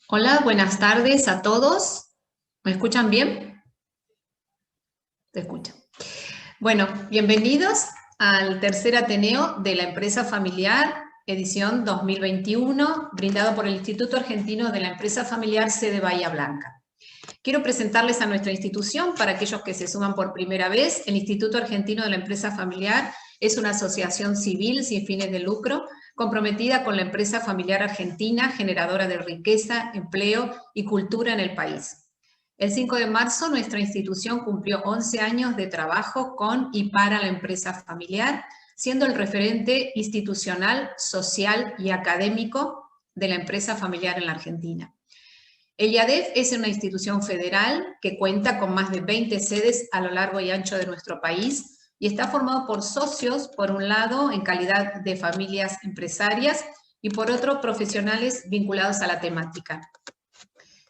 Hola, buenas tardes a todos. ¿Me escuchan bien? Te escucho. Bueno, bienvenidos al tercer Ateneo de la Empresa Familiar, edición 2021, brindado por el Instituto Argentino de la Empresa Familiar, sede Bahía Blanca. Quiero presentarles a nuestra institución para aquellos que se suman por primera vez. El Instituto Argentino de la Empresa Familiar es una asociación civil sin fines de lucro comprometida con la empresa familiar argentina, generadora de riqueza, empleo y cultura en el país. El 5 de marzo nuestra institución cumplió 11 años de trabajo con y para la empresa familiar, siendo el referente institucional, social y académico de la empresa familiar en la Argentina. El IADEF es una institución federal que cuenta con más de 20 sedes a lo largo y ancho de nuestro país y está formado por socios, por un lado, en calidad de familias empresarias y por otro, profesionales vinculados a la temática.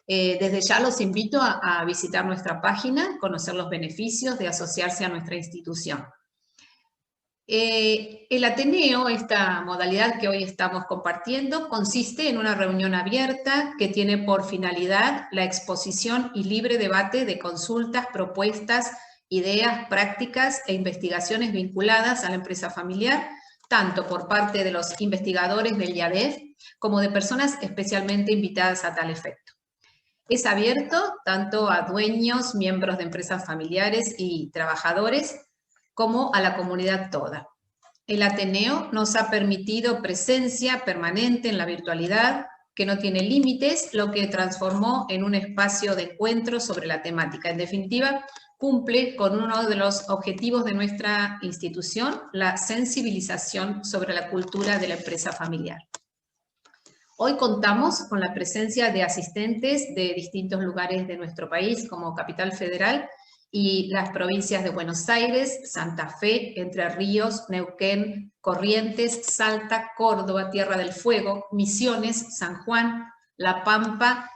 Desde ya los invito a visitar nuestra página, conocer los beneficios de asociarse a nuestra institución. El Ateneo, esta modalidad que hoy estamos compartiendo, consiste en una reunión abierta que tiene por finalidad la exposición y libre debate de consultas, propuestas, ideas, prácticas e investigaciones vinculadas a la empresa familiar, tanto por parte de los investigadores del IADEF como de personas especialmente invitadas a tal efecto. Es abierto tanto a dueños, miembros de empresas familiares y trabajadores, como a la comunidad toda. El Ateneo nos ha permitido presencia permanente en la virtualidad, que no tiene límites, lo que transformó en un espacio de encuentro sobre la temática. En definitiva, cumple con uno de los objetivos de nuestra institución, la sensibilización sobre la cultura de la empresa familiar. Hoy contamos con la presencia de asistentes de distintos lugares de nuestro país, como Capital Federal, y las provincias de Buenos Aires, Santa Fe, Entre Ríos, Neuquén, Corrientes, Salta, Córdoba, Tierra del Fuego, Misiones, San Juan, La Pampa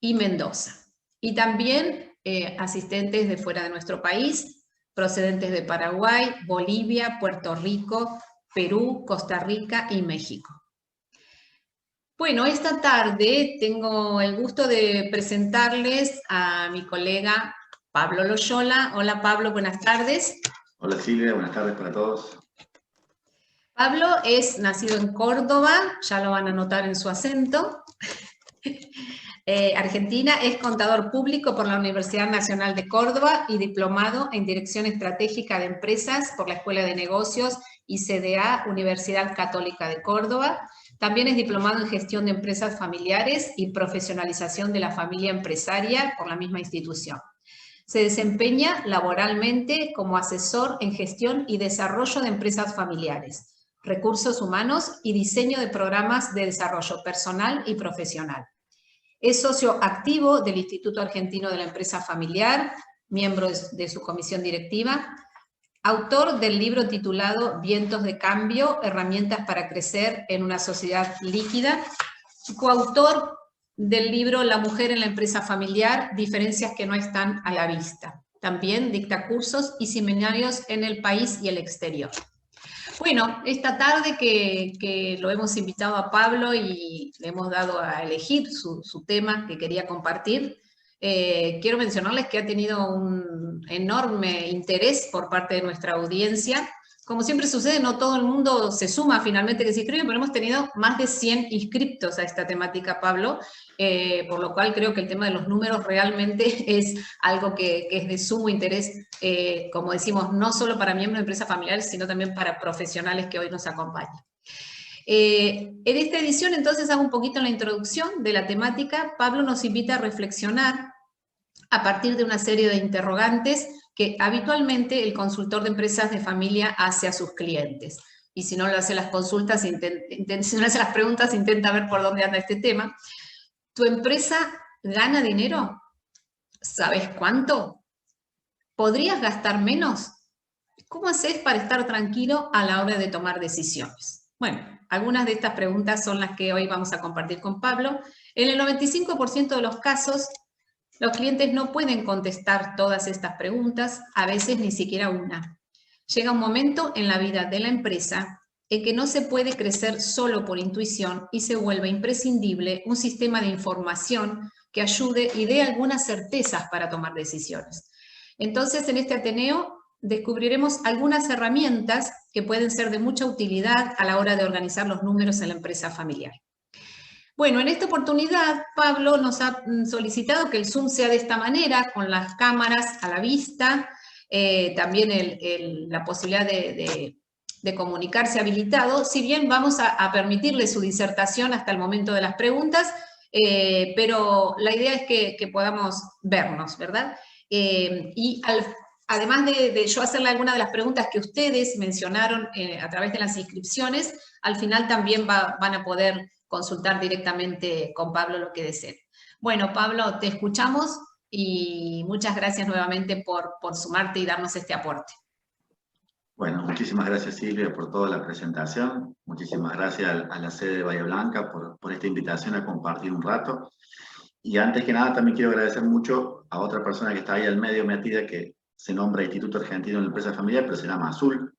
y Mendoza. Y también asistentes de fuera de nuestro país, procedentes de Paraguay, Bolivia, Puerto Rico, Perú, Costa Rica y México. Bueno, esta tarde tengo el gusto de presentarles a mi colega Pablo Loyola. Hola Pablo, buenas tardes. Hola Silvia, buenas tardes para todos. Pablo es nacido en Córdoba, ya lo van a notar en su acento. Argentina, es contador público por la Universidad Nacional de Córdoba y diplomado en Dirección Estratégica de Empresas por la Escuela de Negocios y CDA, Universidad Católica de Córdoba. También es diplomado en Gestión de Empresas Familiares y Profesionalización de la Familia Empresaria por la misma institución. Se desempeña laboralmente como asesor en gestión y desarrollo de empresas familiares, recursos humanos y diseño de programas de desarrollo personal y profesional. Es socio activo del Instituto Argentino de la Empresa Familiar, miembro de su comisión directiva, autor del libro titulado Vientos de Cambio, herramientas para crecer en una sociedad líquida, y coautor del libro La mujer en la empresa familiar, diferencias que no están a la vista. También dicta cursos y seminarios en el país y el exterior. Bueno, esta tarde que lo hemos invitado a Pablo y le hemos dado a elegir su tema que quería compartir, quiero mencionarles que ha tenido un enorme interés por parte de nuestra audiencia. Como siempre sucede, no todo el mundo se suma finalmente que se inscribe, pero hemos tenido más de 100 inscriptos a esta temática, Pablo, por lo cual creo que el tema de los números realmente es algo que es de sumo interés, como decimos, no solo para miembros de empresas familiares, sino también para profesionales que hoy nos acompañan. En esta edición, entonces, hago un poquito la introducción de la temática. Pablo nos invita a reflexionar a partir de una serie de interrogantes que habitualmente el consultor de empresas de familia hace a sus clientes. Y si no le hace las consultas, si no le hace las preguntas, intenta ver por dónde anda este tema. ¿Tu empresa gana dinero? ¿Sabes cuánto? ¿Podrías gastar menos? ¿Cómo haces para estar tranquilo a la hora de tomar decisiones? Bueno, algunas de estas preguntas son las que hoy vamos a compartir con Pablo. En el 95% de los casos, los clientes no pueden contestar todas estas preguntas, a veces ni siquiera una. Llega un momento en la vida de la empresa en que no se puede crecer solo por intuición y se vuelve imprescindible un sistema de información que ayude y dé algunas certezas para tomar decisiones. Entonces, en este Ateneo descubriremos algunas herramientas que pueden ser de mucha utilidad a la hora de organizar los números en la empresa familiar. Bueno, en esta oportunidad, Pablo nos ha solicitado que el Zoom sea de esta manera, con las cámaras a la vista, también la posibilidad de comunicarse habilitado, si bien vamos a permitirle su disertación hasta el momento de las preguntas, pero la idea es que podamos vernos, ¿verdad? Además de yo hacerle algunas de las preguntas que ustedes mencionaron a través de las inscripciones, al final también van a poder consultar directamente con Pablo lo que deseen. Bueno, Pablo, te escuchamos y muchas gracias nuevamente por sumarte y darnos este aporte. Bueno, muchísimas gracias Silvia por toda la presentación. Muchísimas gracias a la sede de Bahía Blanca por esta invitación a compartir un rato. Y antes que nada también quiero agradecer mucho a otra persona que está ahí al medio metida, que se nombra Instituto Argentino de la Empresa Familiar, pero se llama Azul,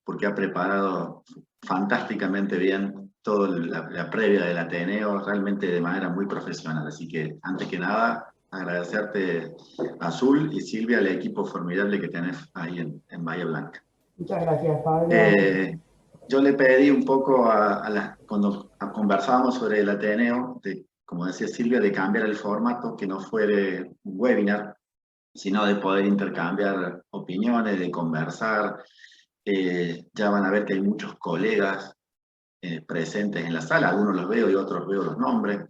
porque ha preparado fantásticamente bien toda la previa del Ateneo, realmente de manera muy profesional. Así que, antes que nada, agradecerte, Azul y Silvia, al equipo formidable que tenés ahí en Bahía Blanca. Muchas gracias, Pablo. Yo le pedí un poco cuando conversábamos sobre el Ateneo, como decía Silvia, de cambiar el formato, que no fuera un webinar, sino de poder intercambiar opiniones, de conversar. Ya van a ver que hay muchos colegas presentes en la sala, algunos los veo y otros veo los nombres.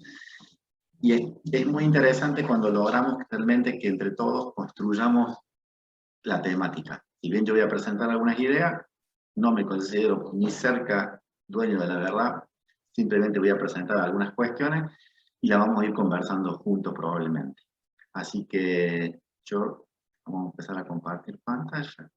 Y es muy interesante cuando logramos realmente que entre todos construyamos la temática. Si bien yo voy a presentar algunas ideas, no me considero ni cerca dueño de la verdad, simplemente voy a presentar algunas cuestiones y las vamos a ir conversando juntos probablemente. Así que vamos a empezar a compartir pantalla.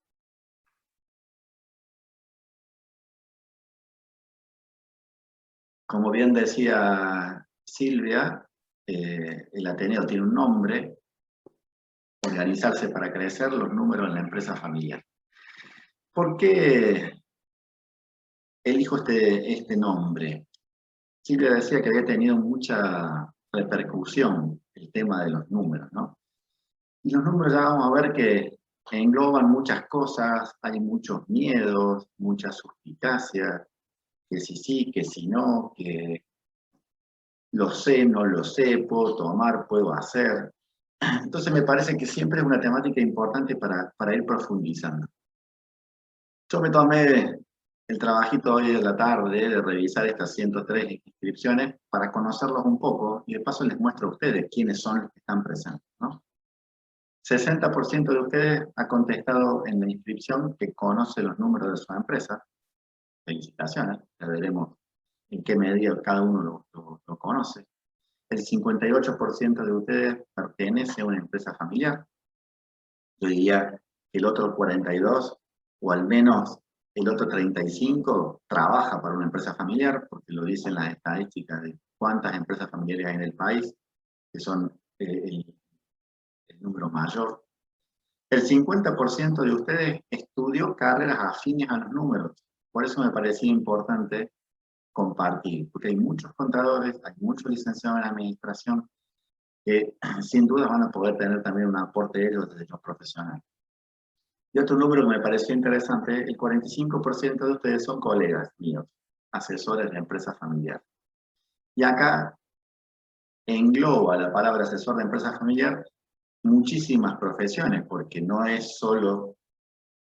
Como bien decía Silvia, el Ateneo tiene un nombre: organizarse para crecer, los números en la empresa familiar. ¿Por qué elijo este nombre? Silvia decía que había tenido mucha repercusión el tema de los números, ¿no? Y los números ya vamos a ver que engloban muchas cosas, hay muchos miedos, muchas suspicacias, que si sí, que si no, que lo sé, no lo sé, puedo tomar, puedo hacer. Entonces me parece que siempre es una temática importante para ir profundizando. Yo me tomé el trabajito hoy de la tarde de revisar estas 103 inscripciones para conocerlos un poco y de paso les muestro a ustedes quiénes son los que están presentes, ¿no? 60% de ustedes ha contestado en la inscripción que conoce los números de su empresa. Felicitaciones, ya veremos en qué medida cada uno lo conoce. El 58% de ustedes pertenece a una empresa familiar. Yo diría que el otro 42%, o al menos el otro 35%, trabaja para una empresa familiar, porque lo dicen las estadísticas de cuántas empresas familiares hay en el país, que son el número mayor. El 50% de ustedes estudió carreras afines a los números. Por eso me parecía importante compartir, porque hay muchos contadores, hay muchos licenciados en administración que sin duda van a poder tener también un aporte de ellos desde los profesionales. Y otro número que me pareció interesante: el 45% de ustedes son colegas míos, asesores de empresa familiar. Y acá engloba la palabra asesor de empresa familiar muchísimas profesiones, porque no es solo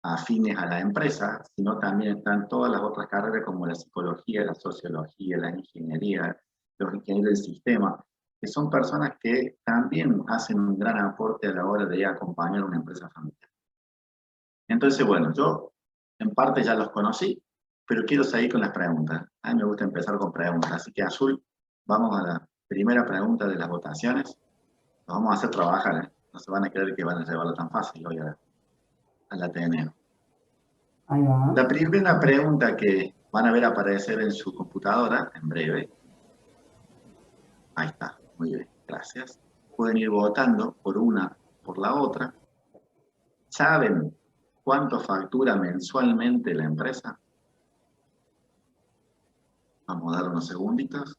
afines a la empresa, sino también están todas las otras carreras como la psicología, la sociología, la ingeniería, los ingenieros del sistema, que son personas que también hacen un gran aporte a la hora de acompañar a una empresa familiar. Entonces, bueno, yo en parte ya los conocí, pero quiero seguir con las preguntas. A mí me gusta empezar con preguntas, así que Azul, vamos a la primera pregunta de las votaciones. Los vamos a hacer trabajar, ¿eh? No se van a creer que van a llevarlo tan fácil hoy al Ateneo. Ahí va. La primera pregunta que van a ver aparecer en su computadora en breve. Ahí está, muy bien, gracias. Pueden ir votando por una, por la otra. ¿Saben cuánto factura mensualmente la empresa? Vamos a dar unos segunditos.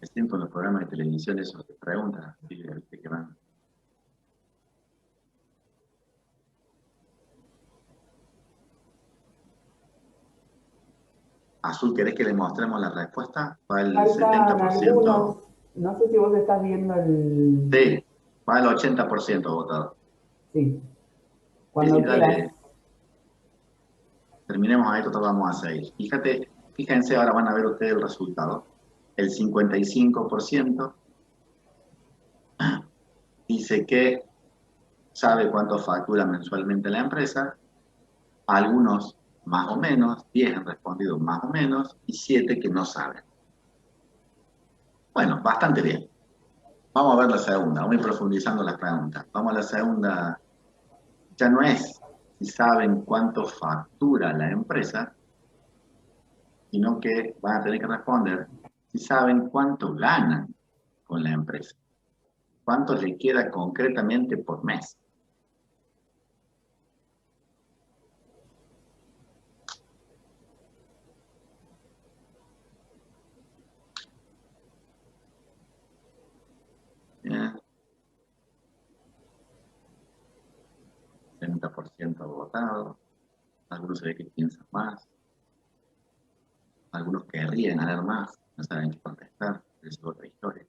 Me siento en los programas de televisión esos de preguntas, ¿viste? Que van. Azul, ¿querés que le mostremos la respuesta? Va el Faltan 70%. algunos, no sé si vos estás viendo el... Sí, va el 80% votado. Sí, Sí, cuando quieras. dale. Terminemos ahí, total vamos a seguir. Fíjense, ahora van a ver ustedes el resultado. El 55% dice que sabe cuánto factura mensualmente la empresa, algunos más o menos, 10 han respondido más o menos, y 7 que no saben. Bueno, bastante bien. Vamos a ver la segunda, vamos a ir profundizando las preguntas. Vamos a la segunda. Ya no es si saben cuánto factura la empresa, sino que van a tener que responder si saben cuánto ganan con la empresa. ¿Cuánto le queda concretamente por mes? Bien. 70% votado. Algunos se ve que piensan más. Algunos querrían ganar más. No saben qué contestar. Es otra historia.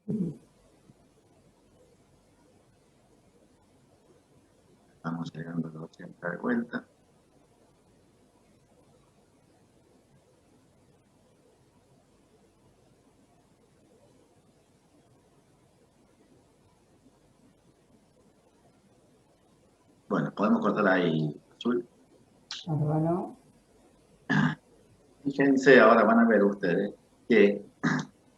Estamos llegando a los 80 de vuelta. Bueno, podemos cortar ahí, Azul. Bueno, Fíjense, ahora van a ver ustedes que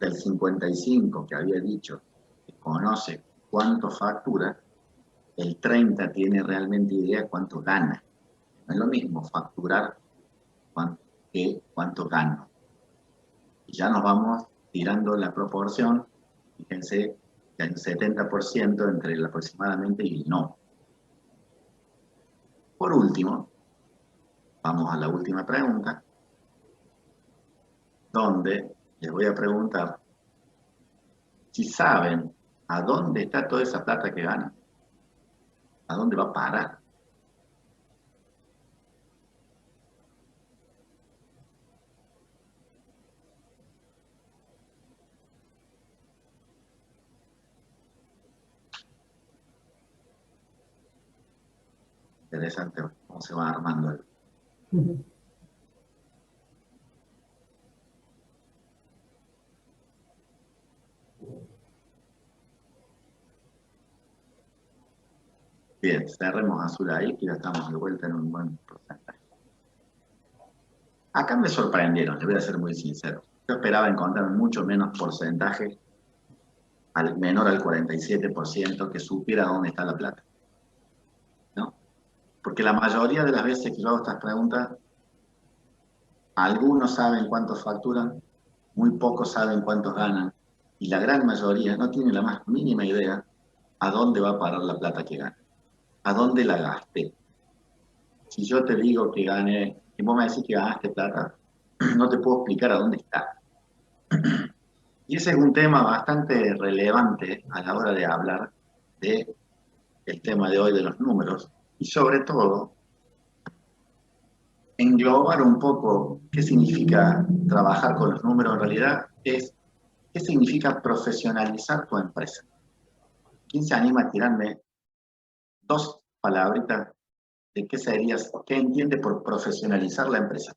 del 55 que había dicho que conoce cuánto factura, el 30 tiene realmente idea cuánto gana. No es lo mismo facturar que cuánto gano. Y ya nos vamos tirando la proporción, fíjense que hay un 70% entre el aproximadamente y el no. Por último, vamos a la última pregunta, donde les voy a preguntar si saben a dónde está toda esa plata que ganan, a dónde va a parar. Interesante cómo se va armando el... Bien, cerremos Azul ahí, que ya estamos de vuelta en un buen porcentaje. Acá me sorprendieron, les voy a ser muy sincero. Yo esperaba encontrar mucho menos porcentaje, menor al 47%, que supiera dónde está la plata, ¿no? Porque la mayoría de las veces que yo hago estas preguntas, algunos saben cuántos facturan, muy pocos saben cuántos ganan, y la gran mayoría no tiene la más mínima idea a dónde va a parar la plata que gana, a dónde la gasté. Si yo te digo que gané, y vos me decís que ganaste plata, no te puedo explicar a dónde está. Y ese es un tema bastante relevante a la hora de hablar del tema de hoy de los números, y sobre todo englobar un poco qué significa trabajar con los números en realidad es qué significa profesionalizar tu empresa. ¿Quién se anima a tirarme dos palabritas de qué serías, qué entiende por profesionalizar la empresa?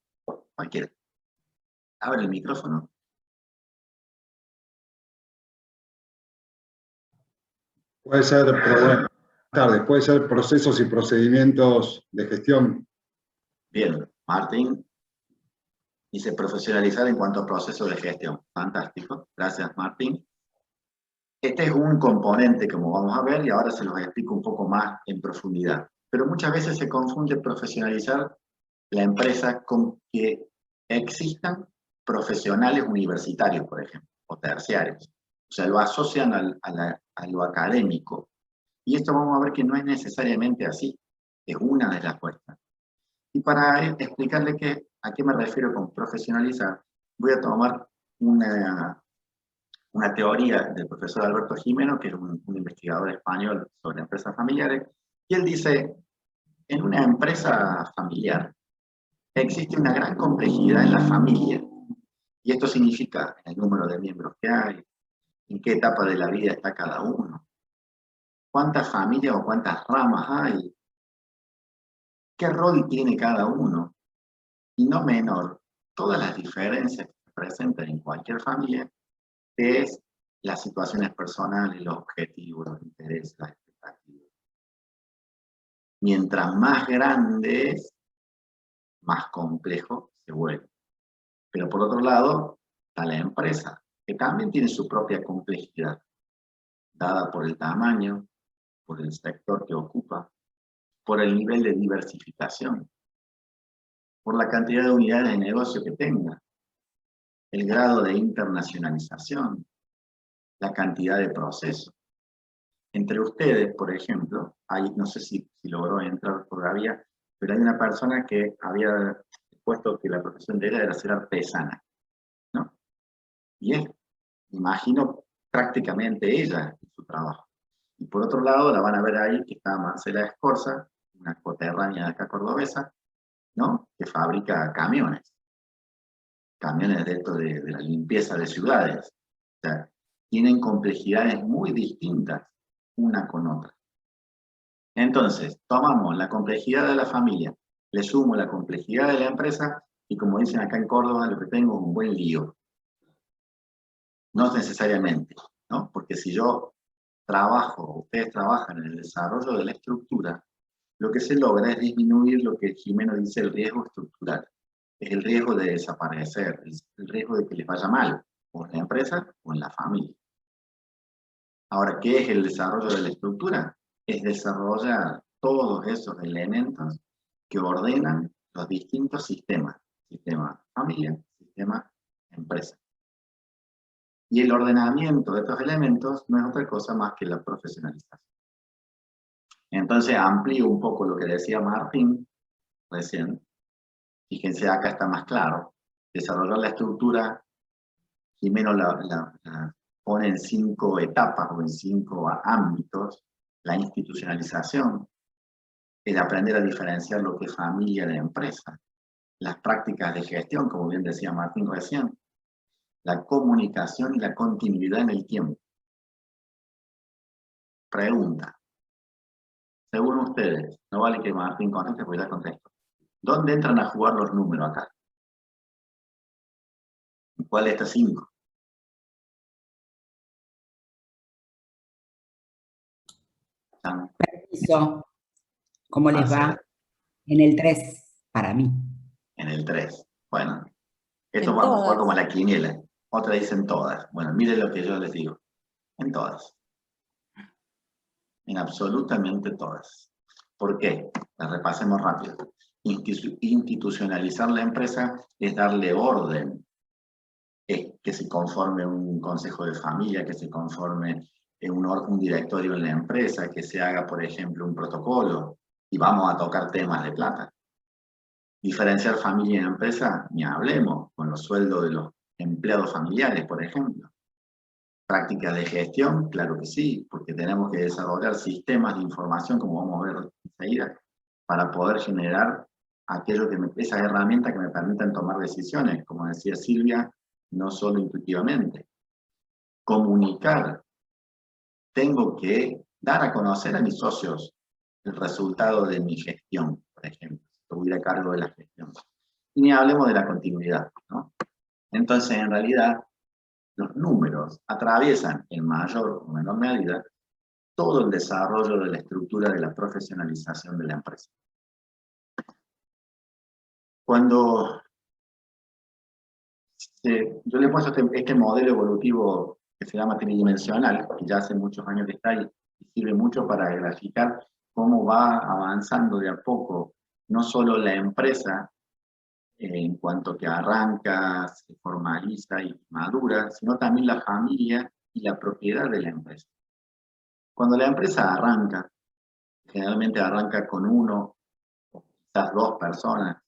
Cualquiera. Abre el micrófono. Puede ser, pero bueno, tarde, puede ser procesos y procedimientos de gestión. Bien, Martín dice profesionalizar en cuanto a procesos de gestión. Fantástico, gracias Martín. Este es un componente, como vamos a ver, y ahora se los explico un poco más en profundidad. Pero muchas veces se confunde profesionalizar la empresa con que existan profesionales universitarios, por ejemplo, o terciarios. O sea, lo asocian a lo académico. Y esto vamos a ver que no es necesariamente así. Es una de las cuestiones. Y para explicarle que ¿A qué me refiero con profesionalizar? Voy a tomar una teoría del profesor Alberto Gimeno, que es un investigador español sobre empresas familiares, y él dice, en una empresa familiar existe una gran complejidad en la familia, y esto significa el número de miembros que hay, en qué etapa de la vida está cada uno, cuántas familias o cuántas ramas hay, qué rol tiene cada uno, y no menor, todas las diferencias que se presentan en cualquier familia, que es las situaciones personales, los objetivos, los intereses, las expectativas. Mientras más grande es, más complejo se vuelve. Pero por otro lado, está la empresa, que también tiene su propia complejidad, dada por el tamaño, por el sector que ocupa, por el nivel de diversificación, por la cantidad de unidades de negocio que tenga, el grado de internacionalización, la cantidad de procesos. Entre ustedes, por ejemplo, hay, no sé si logró entrar todavía, pero hay una persona que había puesto que la profesión de ella era ser artesana, ¿no? Y es, imagino, prácticamente ella en su trabajo. Y por otro lado, la van a ver ahí que está Marcela Escorza, una coterránea de acá cordobesa, ¿no? Que fabrica camiones de esto de la limpieza de ciudades. O sea, tienen complejidades muy distintas una con otra. Entonces, tomamos la complejidad de la familia, le sumo la complejidad de la empresa, y como dicen acá en Córdoba, lo que tengo es un buen lío. No necesariamente, ¿no? Porque si yo trabajo, ustedes trabajan en el desarrollo de la estructura, lo que se logra es disminuir lo que Gimeno dice el riesgo estructural. Es el riesgo de desaparecer, es el riesgo de que les vaya mal, o en la empresa o en la familia. Ahora, ¿qué es el desarrollo de la estructura? Es desarrollar todos esos elementos que ordenan los distintos sistemas. Sistema familia, sistema empresa. Y el ordenamiento de estos elementos no es otra cosa más que la profesionalización. Entonces amplío un poco lo que decía Martín recién. Fíjense, acá está más claro. Desarrollar la estructura, Jimeno la pone en 5 etapas o en 5 ámbitos. La institucionalización, el aprender a diferenciar lo que es familia de empresa, las prácticas de gestión, como bien decía Martín recién, la comunicación y la continuidad en el tiempo. Pregunta. Según ustedes, no vale que Martín conteste, porque ya contesto. ¿Dónde entran a jugar los números acá? ¿En cuál de estas 5? Permiso, ¿cómo les va? Marcela, En el 3, para mí. en el 3. Bueno, esto En vamos a jugar todas. como la quiniela. Otra dicen todas. Bueno, miren lo que yo les digo. En todas. En absolutamente todas. ¿Por qué? Las repasemos rápido. Institucionalizar la empresa es darle orden. Es que se conforme un consejo de familia, que se conforme un directorio en la empresa, que se haga, por ejemplo, un protocolo, y vamos a tocar temas de plata. Diferenciar familia y empresa, ni hablemos, con los sueldos de los empleados familiares, por ejemplo. Prácticas de gestión, claro que sí, porque tenemos que desarrollar sistemas de información, como vamos a ver enseguida, para poder generar esas herramientas que me permitan tomar decisiones, como decía Silvia, no solo intuitivamente. Comunicar. Tengo que dar a conocer a mis socios el resultado de mi gestión, por ejemplo. Estoy a cargo de la gestión. Y ni hablemos de la continuidad, ¿no? Entonces, en realidad, los números atraviesan en mayor o menor medida todo el desarrollo de la estructura de la profesionalización de la empresa. Cuando yo le he puesto este modelo evolutivo que se llama tridimensional, que ya hace muchos años que está ahí, y sirve mucho para graficar cómo va avanzando de a poco, no solo la empresa, en cuanto que arranca, se formaliza y madura, sino también la familia y la propiedad de la empresa. Cuando la empresa arranca, generalmente arranca con 1 o quizás 2 personas,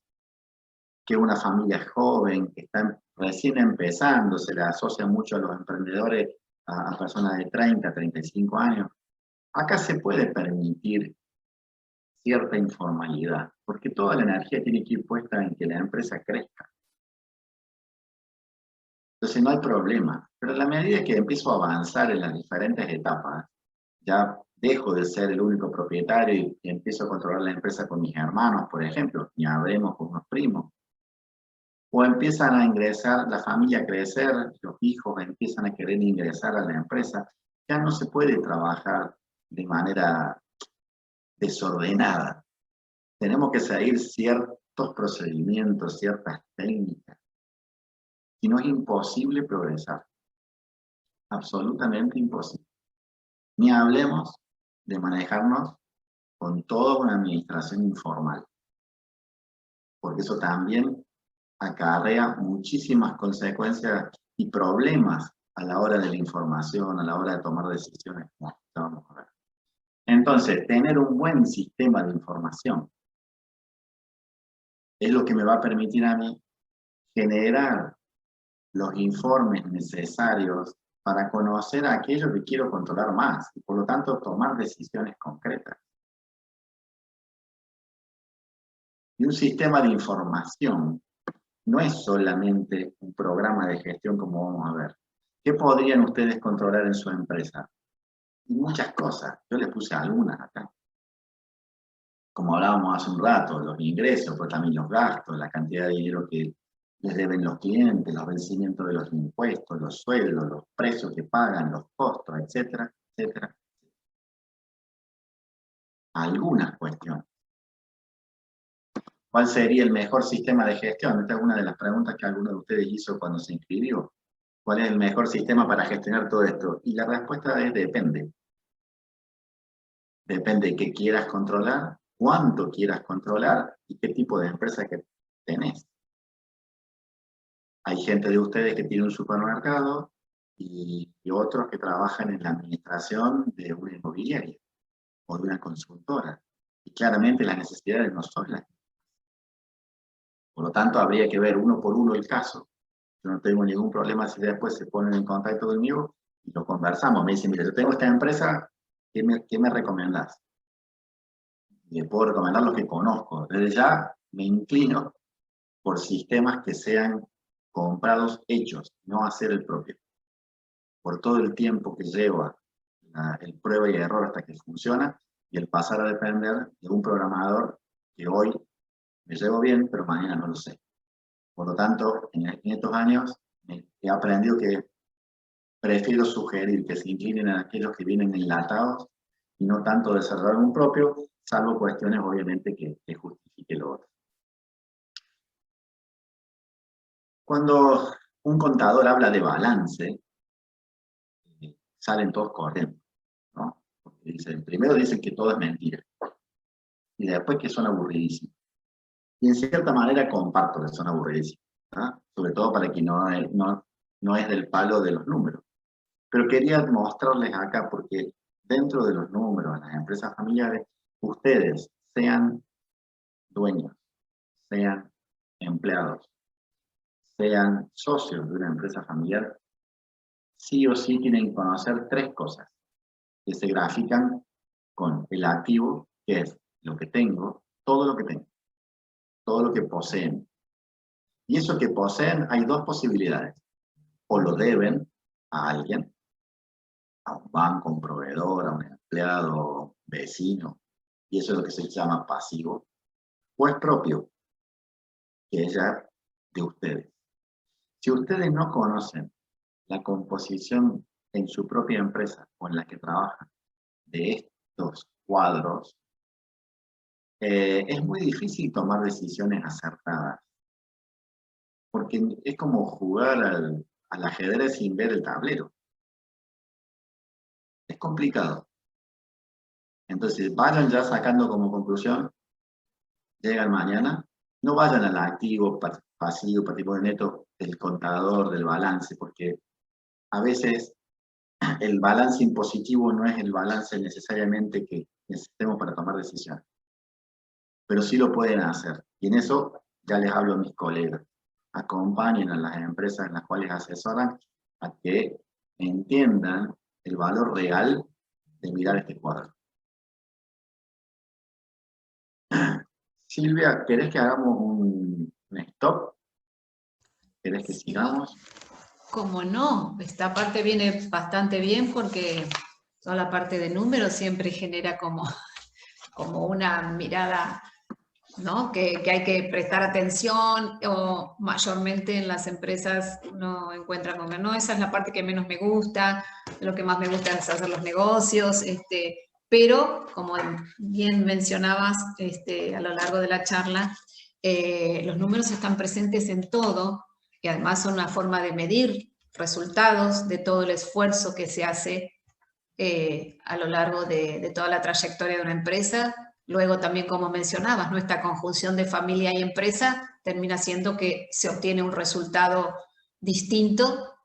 que una familia joven, que está recién empezando, se le asocia mucho a los emprendedores, a personas de 30, 35 años. Acá se puede permitir cierta informalidad, porque toda la energía tiene que ir puesta en que la empresa crezca. Entonces no hay problema, pero a la medida que empiezo a avanzar en las diferentes etapas, ya dejo de ser el único propietario y empiezo a controlar la empresa con mis hermanos, por ejemplo, ni hablemos con unos primos. O empiezan a ingresar, la familia a crecer, los hijos empiezan a querer ingresar a la empresa, ya no se puede trabajar de manera desordenada. Tenemos que seguir ciertos procedimientos, ciertas técnicas. Si no es imposible progresar. Absolutamente imposible. Ni hablemos de manejarnos con toda una administración informal. Porque eso también acarrea muchísimas consecuencias y problemas a la hora de la información, a la hora de tomar decisiones. No, vamos a ver. Entonces, tener un buen sistema de información es lo que me va a permitir a mí generar los informes necesarios para conocer aquello que quiero controlar más y por lo tanto tomar decisiones concretas. Y un sistema de información no es solamente un programa de gestión como vamos a ver. ¿Qué podrían ustedes controlar en su empresa? Y muchas cosas. Yo les puse algunas acá. Como hablábamos hace un rato, los ingresos, pero también los gastos, la cantidad de dinero que les deben los clientes, los vencimientos de los impuestos, los sueldos, los precios que pagan, los costos, etcétera, etcétera. Algunas cuestiones. ¿Cuál sería el mejor sistema de gestión? Esta es una de las preguntas que alguno de ustedes hizo cuando se inscribió. ¿Cuál es el mejor sistema para gestionar todo esto? Y la respuesta es depende. Depende de qué quieras controlar, cuánto quieras controlar y qué tipo de empresa que tenés. Hay gente de ustedes que tiene un supermercado y otros que trabajan en la administración de una inmobiliaria o de una consultora. Y claramente las necesidades no son las mismas. Por lo tanto, habría que ver uno por uno el caso. Yo no tengo ningún problema si después se ponen en contacto conmigo y lo conversamos. Me dicen, mira, yo tengo esta empresa, ¿qué me recomendás? Y le puedo recomendar lo que conozco. Desde ya me inclino por sistemas que sean comprados hechos, no hacer el propio. Por todo el tiempo que lleva el prueba y error hasta que funciona y el pasar a depender de un programador que hoy me llevo bien, pero mañana no lo sé. Por lo tanto, en estos años he aprendido que prefiero sugerir que se inclinen a aquellos que vienen enlatados y no tanto desarrollar un propio, salvo cuestiones obviamente que justifique lo otro. Cuando un contador habla de balance, salen todos corriendo, ¿no? Porque primero dicen que todo es mentira, y después que son aburridísimos. Y en cierta manera comparto que son aburridísimos, ¿no? Sobre todo para quien no es del palo de los números. Pero quería mostrarles acá, porque dentro de los números, en las empresas familiares, ustedes sean dueños, sean empleados, sean socios de una empresa familiar, sí o sí tienen que conocer tres cosas que se grafican con el activo, que es lo que tengo, todo lo que tengo, todo lo que poseen. Y eso que poseen, hay dos posibilidades. O lo deben a alguien, a un banco, a un proveedor, a un empleado, vecino, y eso es lo que se llama pasivo, o es propio, que es ya de ustedes. Si ustedes no conocen la composición en su propia empresa o en la que trabajan de estos cuadros, es muy difícil tomar decisiones acertadas, porque es como jugar al ajedrez sin ver el tablero. Es complicado. Entonces, vayan ya sacando como conclusión, llegan mañana, no vayan al activo, pasivo, patrimonio neto del contador, del balance, porque a veces el balance impositivo no es el balance necesariamente que necesitemos para tomar decisiones. Pero sí lo pueden hacer. Y en eso ya les hablo a mis colegas, acompañen a las empresas en las cuales asesoran a que entiendan el valor real de mirar este cuadro. Silvia, ¿querés que hagamos un stop? ¿Querés que sigamos? Como no, esta parte viene bastante bien porque toda la parte de números siempre genera como una mirada, ¿no? Que hay que prestar atención, o mayormente en las empresas uno encuentra como, no, esa es la parte que menos me gusta, lo que más me gusta es hacer los negocios, pero como bien mencionabas a lo largo de la charla, los números están presentes en todo, y además son una forma de medir resultados de todo el esfuerzo que se hace a lo largo de toda la trayectoria de una empresa. Luego también, como mencionabas, nuestra conjunción de familia y empresa termina siendo que se obtiene un resultado distinto,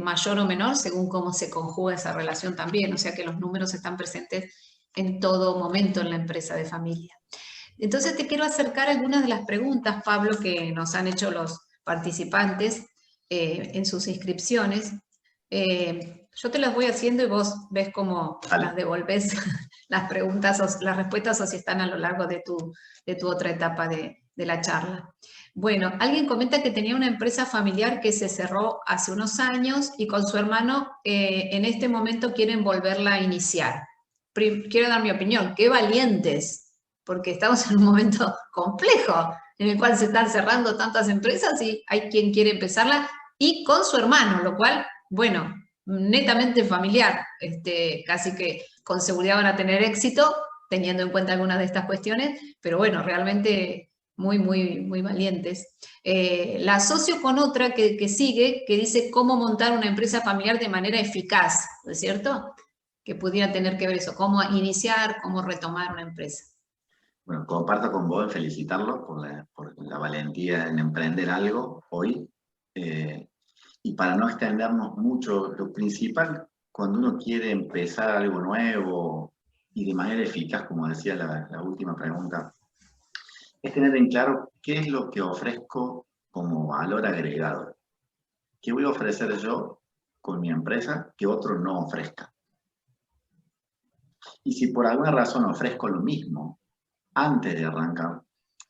mayor o menor, según cómo se conjuga esa relación también. O sea que los números están presentes en todo momento en la empresa de familia. Entonces te quiero acercar algunas de las preguntas, Pablo, que nos han hecho los participantes en sus inscripciones. Yo te las voy haciendo y vos ves cómo las devolvés, las preguntas, las respuestas, o si están a lo largo de tu otra etapa de la charla. Bueno, alguien comenta que tenía una empresa familiar que se cerró hace unos años y con su hermano en este momento quieren volverla a iniciar. Quiero dar mi opinión, qué valientes, porque estamos en un momento complejo en el cual se están cerrando tantas empresas y hay quien quiere empezarla y con su hermano, lo cual, bueno, netamente familiar, casi que con seguridad van a tener éxito, teniendo en cuenta algunas de estas cuestiones, pero bueno, realmente muy, muy, muy valientes. La asocio con otra que sigue, que dice cómo montar una empresa familiar de manera eficaz, ¿no es cierto? Que pudiera tener que ver eso, cómo iniciar, cómo retomar una empresa. Bueno, comparto con vos en felicitarlos por la valentía en emprender algo hoy. Y para no extendernos mucho, lo principal cuando uno quiere empezar algo nuevo y de manera eficaz, como decía la última pregunta, es tener en claro qué es lo que ofrezco como valor agregado. ¿Qué voy a ofrecer yo con mi empresa que otro no ofrezca? Y si por alguna razón ofrezco lo mismo, antes de arrancar,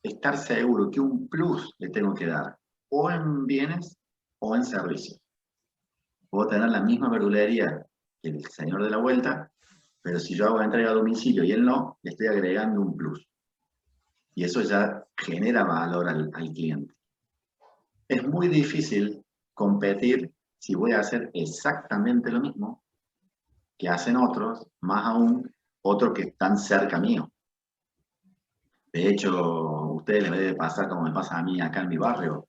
estar seguro que un plus le tengo que dar, o en bienes o en servicios. Puedo tener la misma verdulería que el señor de la vuelta, pero si yo hago entrega a domicilio y él no, le estoy agregando un plus. Y eso ya genera valor al cliente. Es muy difícil competir si voy a hacer exactamente lo mismo que hacen otros, más aún otros que están cerca mío. De hecho, a ustedes les debe pasar como me pasa a mí acá en mi barrio.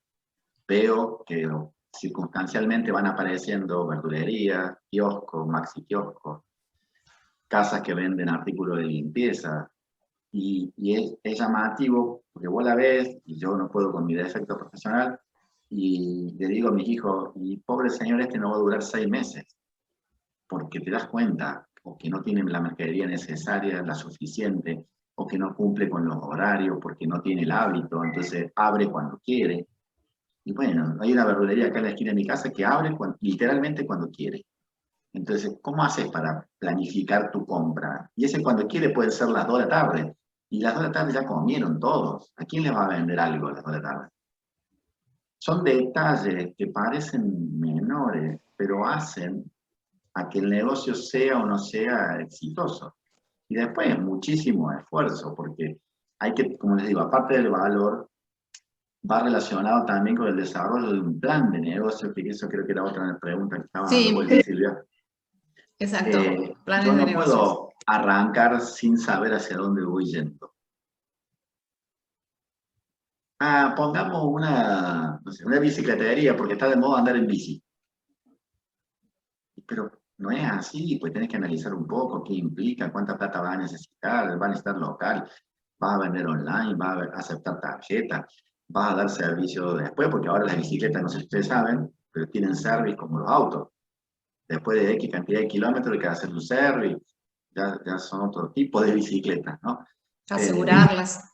Veo que circunstancialmente van apareciendo verdulerías, kioscos, maxi kioscos, casas que venden artículos de limpieza. Y es llamativo, porque vos la ves, y yo no puedo con mi defecto profesional, y le digo a mis hijos, y pobre señor, este no va a durar 6 meses, porque te das cuenta, o que no tienen la mercadería necesaria, la suficiente, o que no cumple con los horarios, porque no tiene el hábito, entonces abre cuando quiere. Y bueno, hay una verdulería acá en la esquina de mi casa que abre literalmente cuando quiere. Entonces, ¿cómo haces para planificar tu compra? Y ese cuando quiere puede ser las 2 de la tarde. Y las 2 de la tarde ya comieron todos. ¿A quién les va a vender algo a las 2 de la tarde? Son detalles que parecen menores, pero hacen a que el negocio sea o no sea exitoso. Y después muchísimo esfuerzo, porque hay que, como les digo, aparte del valor, va relacionado también con el desarrollo de un plan de negocio, que eso creo que era otra pregunta que estaba dando vuelta, Silvia. Exacto, planes yo de no negocios. puedo arrancar sin saber hacia dónde voy yendo. Pongamos no sé, una bicicletería, porque está de moda andar en bici. Pero no es así, pues tenés que analizar un poco qué implica, cuánta plata vas a necesitar, va a necesitar local, vas a vender online, vas a aceptar tarjeta, vas a dar servicio después, porque ahora las bicicletas, no sé si ustedes saben, pero tienen service como los autos. Después de X cantidad de kilómetros hay que hacer un service, ya son otro tipo de bicicletas, ¿no? Asegurarlas.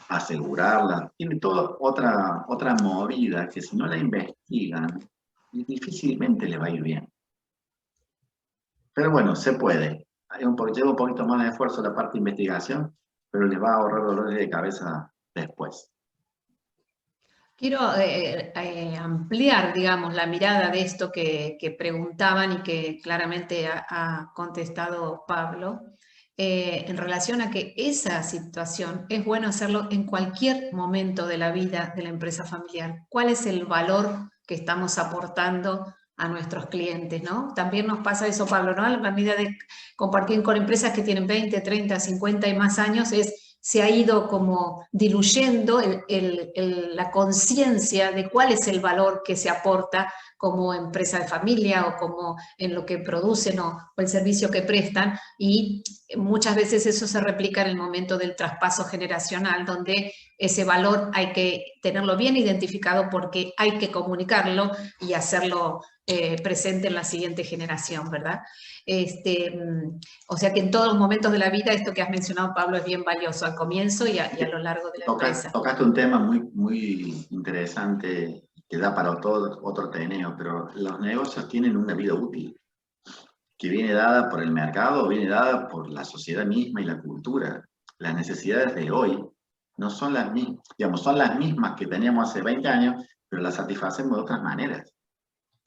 asegurarla, tiene toda otra movida que si no la investigan, difícilmente le va a ir bien. Pero bueno, se puede. Lleva un poquito más de esfuerzo la parte de investigación, pero les va a ahorrar dolores de cabeza después. Quiero ampliar, digamos, la mirada de esto que preguntaban y que claramente ha contestado Pablo, en relación a que esa situación es bueno hacerlo en cualquier momento de la vida de la empresa familiar. ¿Cuál es el valor que estamos aportando a nuestros clientes, ¿no? También nos pasa eso, Pablo, ¿no? A la medida de compartir con empresas que tienen 20, 30, 50 y más años, se ha ido como diluyendo la conciencia de cuál es el valor que se aporta como empresa de familia o como en lo que producen o el servicio que prestan, y muchas veces eso se replica en el momento del traspaso generacional, donde ese valor hay que tenerlo bien identificado porque hay que comunicarlo y hacerlo presente en la siguiente generación, ¿verdad? O sea que en todos los momentos de la vida esto que has mencionado, Pablo, es bien valioso al comienzo y a lo largo de la empresa. Tocaste un tema muy interesante que da para todo otro teneo, pero los negocios tienen una vida útil que viene dada por el mercado, viene dada por la sociedad misma y la cultura. Las necesidades de hoy no son las mismas, digamos, son las mismas que teníamos hace 20 años, pero las satisfacemos de otras maneras.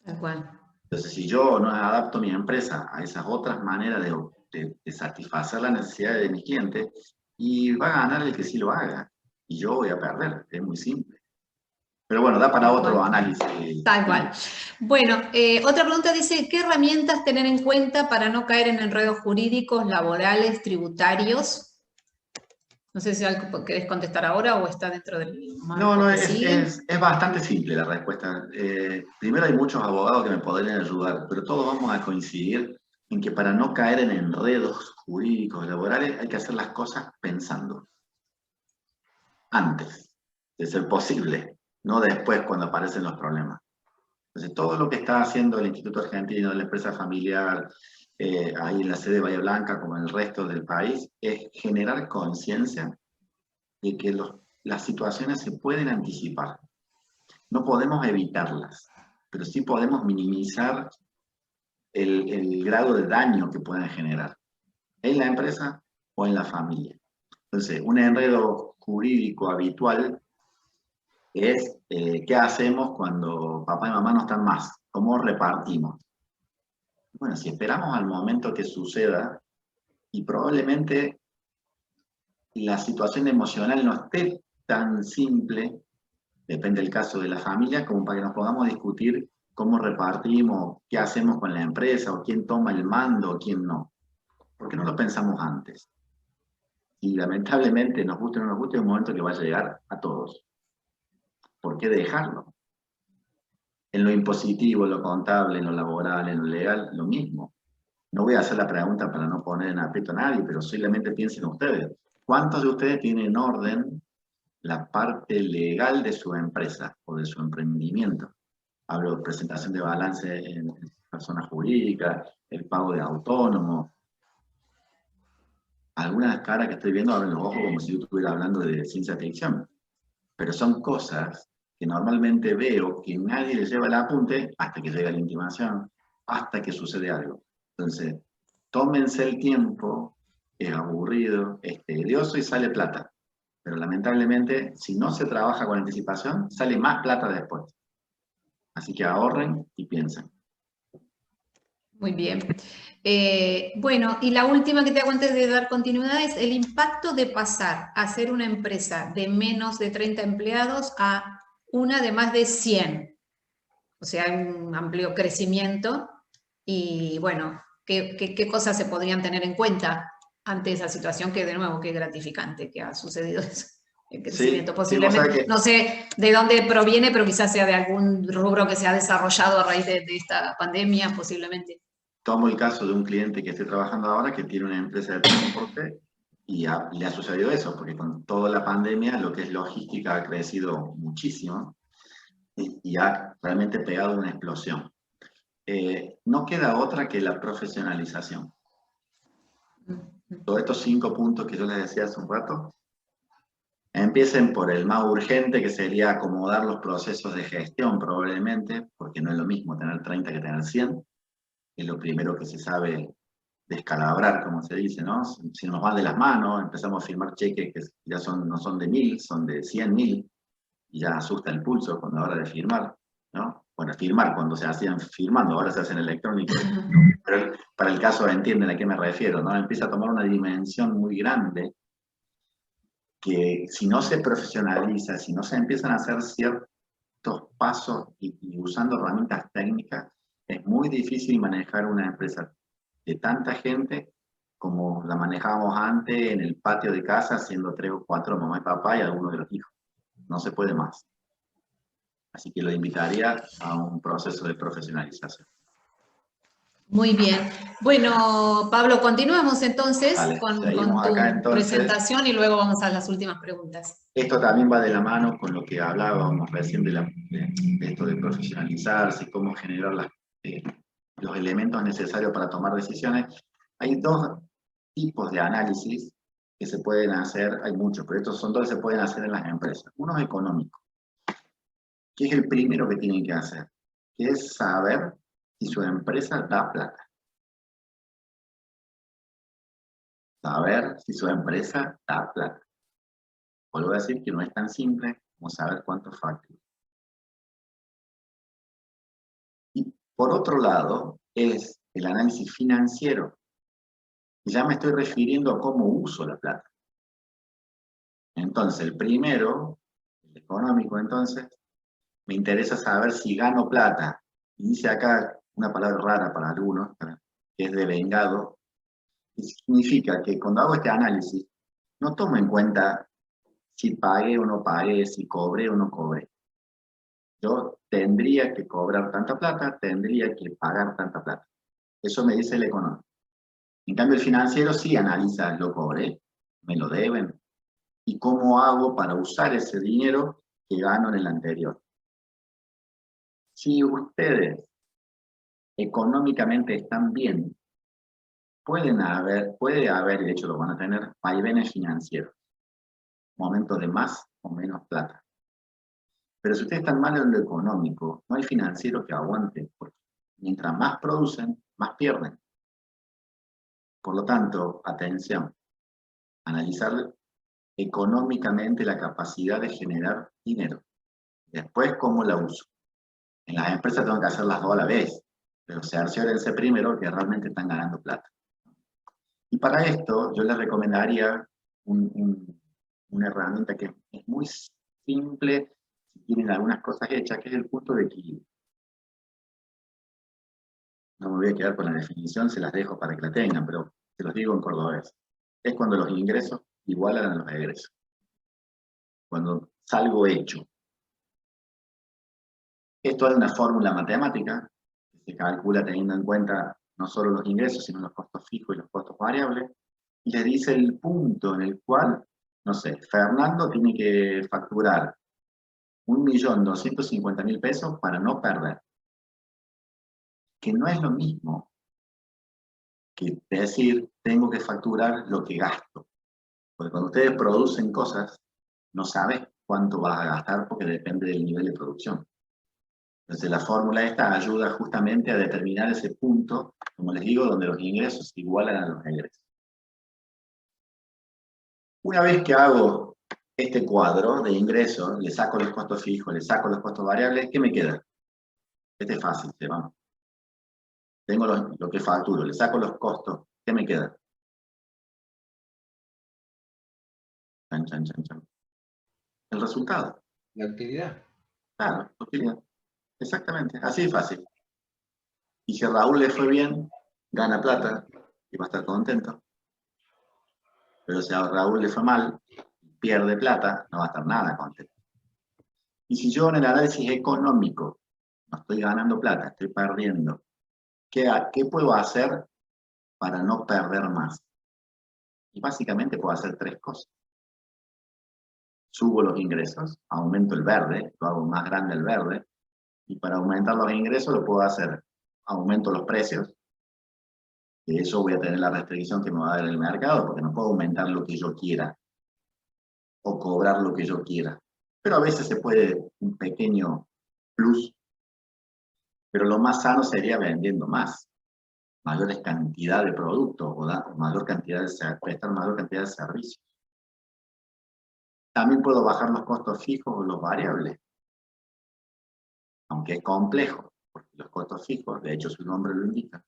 Tal cual. Entonces, si yo no adapto mi empresa a esas otras maneras de satisfacer las necesidades de mis clientes, y va a ganar el que sí lo haga, y yo voy a perder, es muy simple. Pero bueno, da para otro análisis. Tal cual. Bueno, otra pregunta dice, ¿qué herramientas tener en cuenta para no caer en enredos jurídicos, laborales, tributarios? No sé si algo querés contestar ahora o está dentro del marco. No, es bastante simple la respuesta. Primero, hay muchos abogados que me podrían ayudar, pero todos vamos a coincidir en que para no caer en enredos jurídicos laborales hay que hacer las cosas pensando. Antes de ser posible, no después cuando aparecen los problemas. Entonces, todo lo que está haciendo el Instituto Argentino de la Empresa Familiar, ahí en la sede de Bahía Blanca, como en el resto del país, es generar conciencia de que las situaciones se pueden anticipar. No podemos evitarlas, pero sí podemos minimizar el grado de daño que pueden generar en la empresa o en la familia. Entonces, un enredo jurídico habitual es qué hacemos cuando papá y mamá no están más, cómo repartimos. Bueno, si esperamos al momento que suceda, y probablemente la situación emocional no esté tan simple, depende del caso de la familia, como para que nos podamos discutir cómo repartimos, qué hacemos con la empresa, o quién toma el mando, o quién no. ¿Por qué no lo pensamos antes? Y lamentablemente, nos guste o no nos guste, es un momento que va a llegar a todos. ¿Por qué dejarlo? En lo impositivo, en lo contable, en lo laboral, en lo legal, lo mismo. No voy a hacer la pregunta para no poner en aprieto a nadie, pero solamente piensen ustedes. ¿Cuántos de ustedes tienen en orden la parte legal de su empresa o de su emprendimiento? Hablo de presentación de balance en personas jurídicas, el pago de autónomos. Algunas caras que estoy viendo abren los ojos como si yo estuviera hablando de ciencia ficción. Pero son cosas que normalmente veo que nadie le lleva el apunte hasta que llega la intimación, hasta que sucede algo. Entonces, tómense el tiempo, es aburrido, es tedioso y sale plata. Pero lamentablemente, si no se trabaja con anticipación, sale más plata después. Así que ahorren y piensen. Muy bien. Bueno, y la última que te hago antes de dar continuidad es el impacto de pasar a ser una empresa de menos de 30 empleados a una de más de 100. O sea, hay un amplio crecimiento y bueno, ¿qué cosas se podrían tener en cuenta ante esa situación que de nuevo, qué gratificante que ha sucedido eso? El crecimiento, Sí, posiblemente, que... no sé de dónde proviene, pero quizás sea de algún rubro que se ha desarrollado a raíz de esta pandemia, posiblemente. Tomo el caso de un cliente que estoy trabajando ahora que tiene una empresa de transporte y le ha sucedido eso, porque con toda la pandemia lo que es logística ha crecido muchísimo y ha realmente pegado una explosión. No queda otra que la profesionalización. Todos estos 5 puntos que yo les decía hace un rato, empiecen por el más urgente, que sería acomodar los procesos de gestión probablemente, porque no es lo mismo tener 30 que tener 100, es lo primero que se sabe descalabrar, como se dice, ¿no? Si nos va de las manos, empezamos a firmar cheques que ya no son de 1000, son de 100.000, y ya asusta el pulso cuando a la hora de firmar, ¿no? Bueno, firmar cuando se hacían firmando, ahora se hacen electrónicos, ¿no? Pero para el caso entienden a qué me refiero, ¿no? Empieza a tomar una dimensión muy grande que si no se profesionaliza, si no se empiezan a hacer ciertos pasos y usando herramientas técnicas, es muy difícil manejar una empresa de tanta gente como la manejábamos antes en el patio de casa, siendo 3 o 4 mamá y papá y alguno de los hijos. No se puede más. Así que lo invitaría a un proceso de profesionalización. Muy bien. Bueno, Pablo, continuamos entonces Vale, con seguimos tu acá, entonces. presentación y luego vamos a las últimas preguntas. Esto también va de la mano con lo que hablábamos recién de esto de profesionalizarse y cómo generar los elementos necesarios para tomar decisiones. Hay 2 tipos de análisis que se pueden hacer, hay muchos, pero estos son 2 que se pueden hacer en las empresas. Uno es económico, que es el primero que tienen que hacer, que es saber si su empresa da plata. Saber si su empresa da plata. Vuelvo a decir que no es tan simple como saber cuánto factura. Y por otro lado, es el análisis financiero. Ya me estoy refiriendo a cómo uso la plata. Entonces, el primero, el económico, entonces, me interesa saber si gano plata. Y dice acá una palabra rara para algunos, que es devengado. Y significa que cuando hago este análisis, no tomo en cuenta si pagué o no pagué, si cobré o no cobré. Yo tendría que cobrar tanta plata, tendría que pagar tanta plata. Eso me dice el económico. En cambio, el financiero sí analiza, lo cobré, me lo deben, y cómo hago para usar ese dinero que gano en el anterior. Si ustedes económicamente están bien, puede haber, y de hecho lo van a tener, vaivenes financieros, momentos de más o menos plata. Pero si ustedes están mal en lo económico, no hay financiero que aguante, porque mientras más producen, más pierden. Por lo tanto, atención, analizar económicamente la capacidad de generar dinero. Después, cómo la uso. En las empresas tengo que hacer las 2 a la vez, pero cerciórense primero que realmente están ganando plata. Y para esto, yo les recomendaría una herramienta que es muy simple, si tienen algunas cosas hechas, que es el punto de equilibrio. No me voy a quedar con la definición, se las dejo para que la tengan, pero se los digo en cordobés. Es cuando los ingresos igualan a los egresos. Cuando salgo hecho. Esto es una fórmula matemática que se calcula teniendo en cuenta no solo los ingresos, sino los costos fijos y los costos variables, y les dice el punto en el cual, no sé, Fernando tiene que facturar 1.250.000 pesos para no perder. Que no es lo mismo que decir, tengo que facturar lo que gasto. Porque cuando ustedes producen cosas, no sabes cuánto vas a gastar porque depende del nivel de producción. Entonces la fórmula esta ayuda justamente a determinar ese punto, como les digo, donde los ingresos igualan a los egresos. Una vez que hago este cuadro de ingresos, le saco los costos fijos, le saco los costos variables, ¿qué me queda? Este es fácil, ¿sí? Vamos. Tengo lo que facturo, le saco los costos, ¿qué me queda? Chan, chan, chan, chan. El resultado. La actividad. Claro, la utilidad. Exactamente, así de fácil. Y si a Raúl le fue bien, gana plata y va a estar contento. Pero si a Raúl le fue mal, pierde plata, no va a estar nada contento. Y si yo en el análisis económico no estoy ganando plata, estoy perdiendo, ¿qué puedo hacer para no perder más? Y básicamente puedo hacer 3 cosas. Subo los ingresos, aumento el verde, lo hago más grande el verde, y para aumentar los ingresos lo puedo hacer, aumento los precios, que eso voy a tener la restricción que me va a dar el mercado, porque no puedo aumentar lo que yo quiera. o cobrar lo que yo quiera. Pero a veces se puede un pequeño plus, pero lo más sano sería vendiendo más, mayores cantidad de productos o mayor cantidad de prestar mayor cantidad de servicios. También puedo bajar los costos fijos o los variables, aunque es complejo, porque los costos fijos, de hecho su nombre lo indica,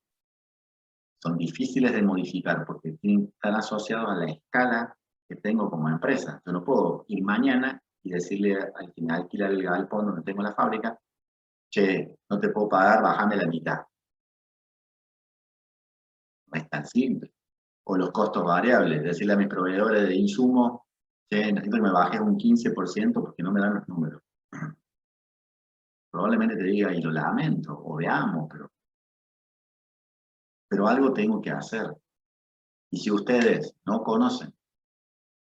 son difíciles de modificar porque están asociados a la escala que tengo como empresa. Yo no puedo ir mañana y decirle al que me alquila el galpón donde tengo la fábrica, che, no te puedo pagar, bájame la mitad. No es tan simple. O los costos variables, decirle a mis proveedores de insumos, che, necesito que me bajes un 15% porque no me dan los números. Probablemente te diga, y lo lamento, o veamos, pero algo tengo que hacer. Y si ustedes no conocen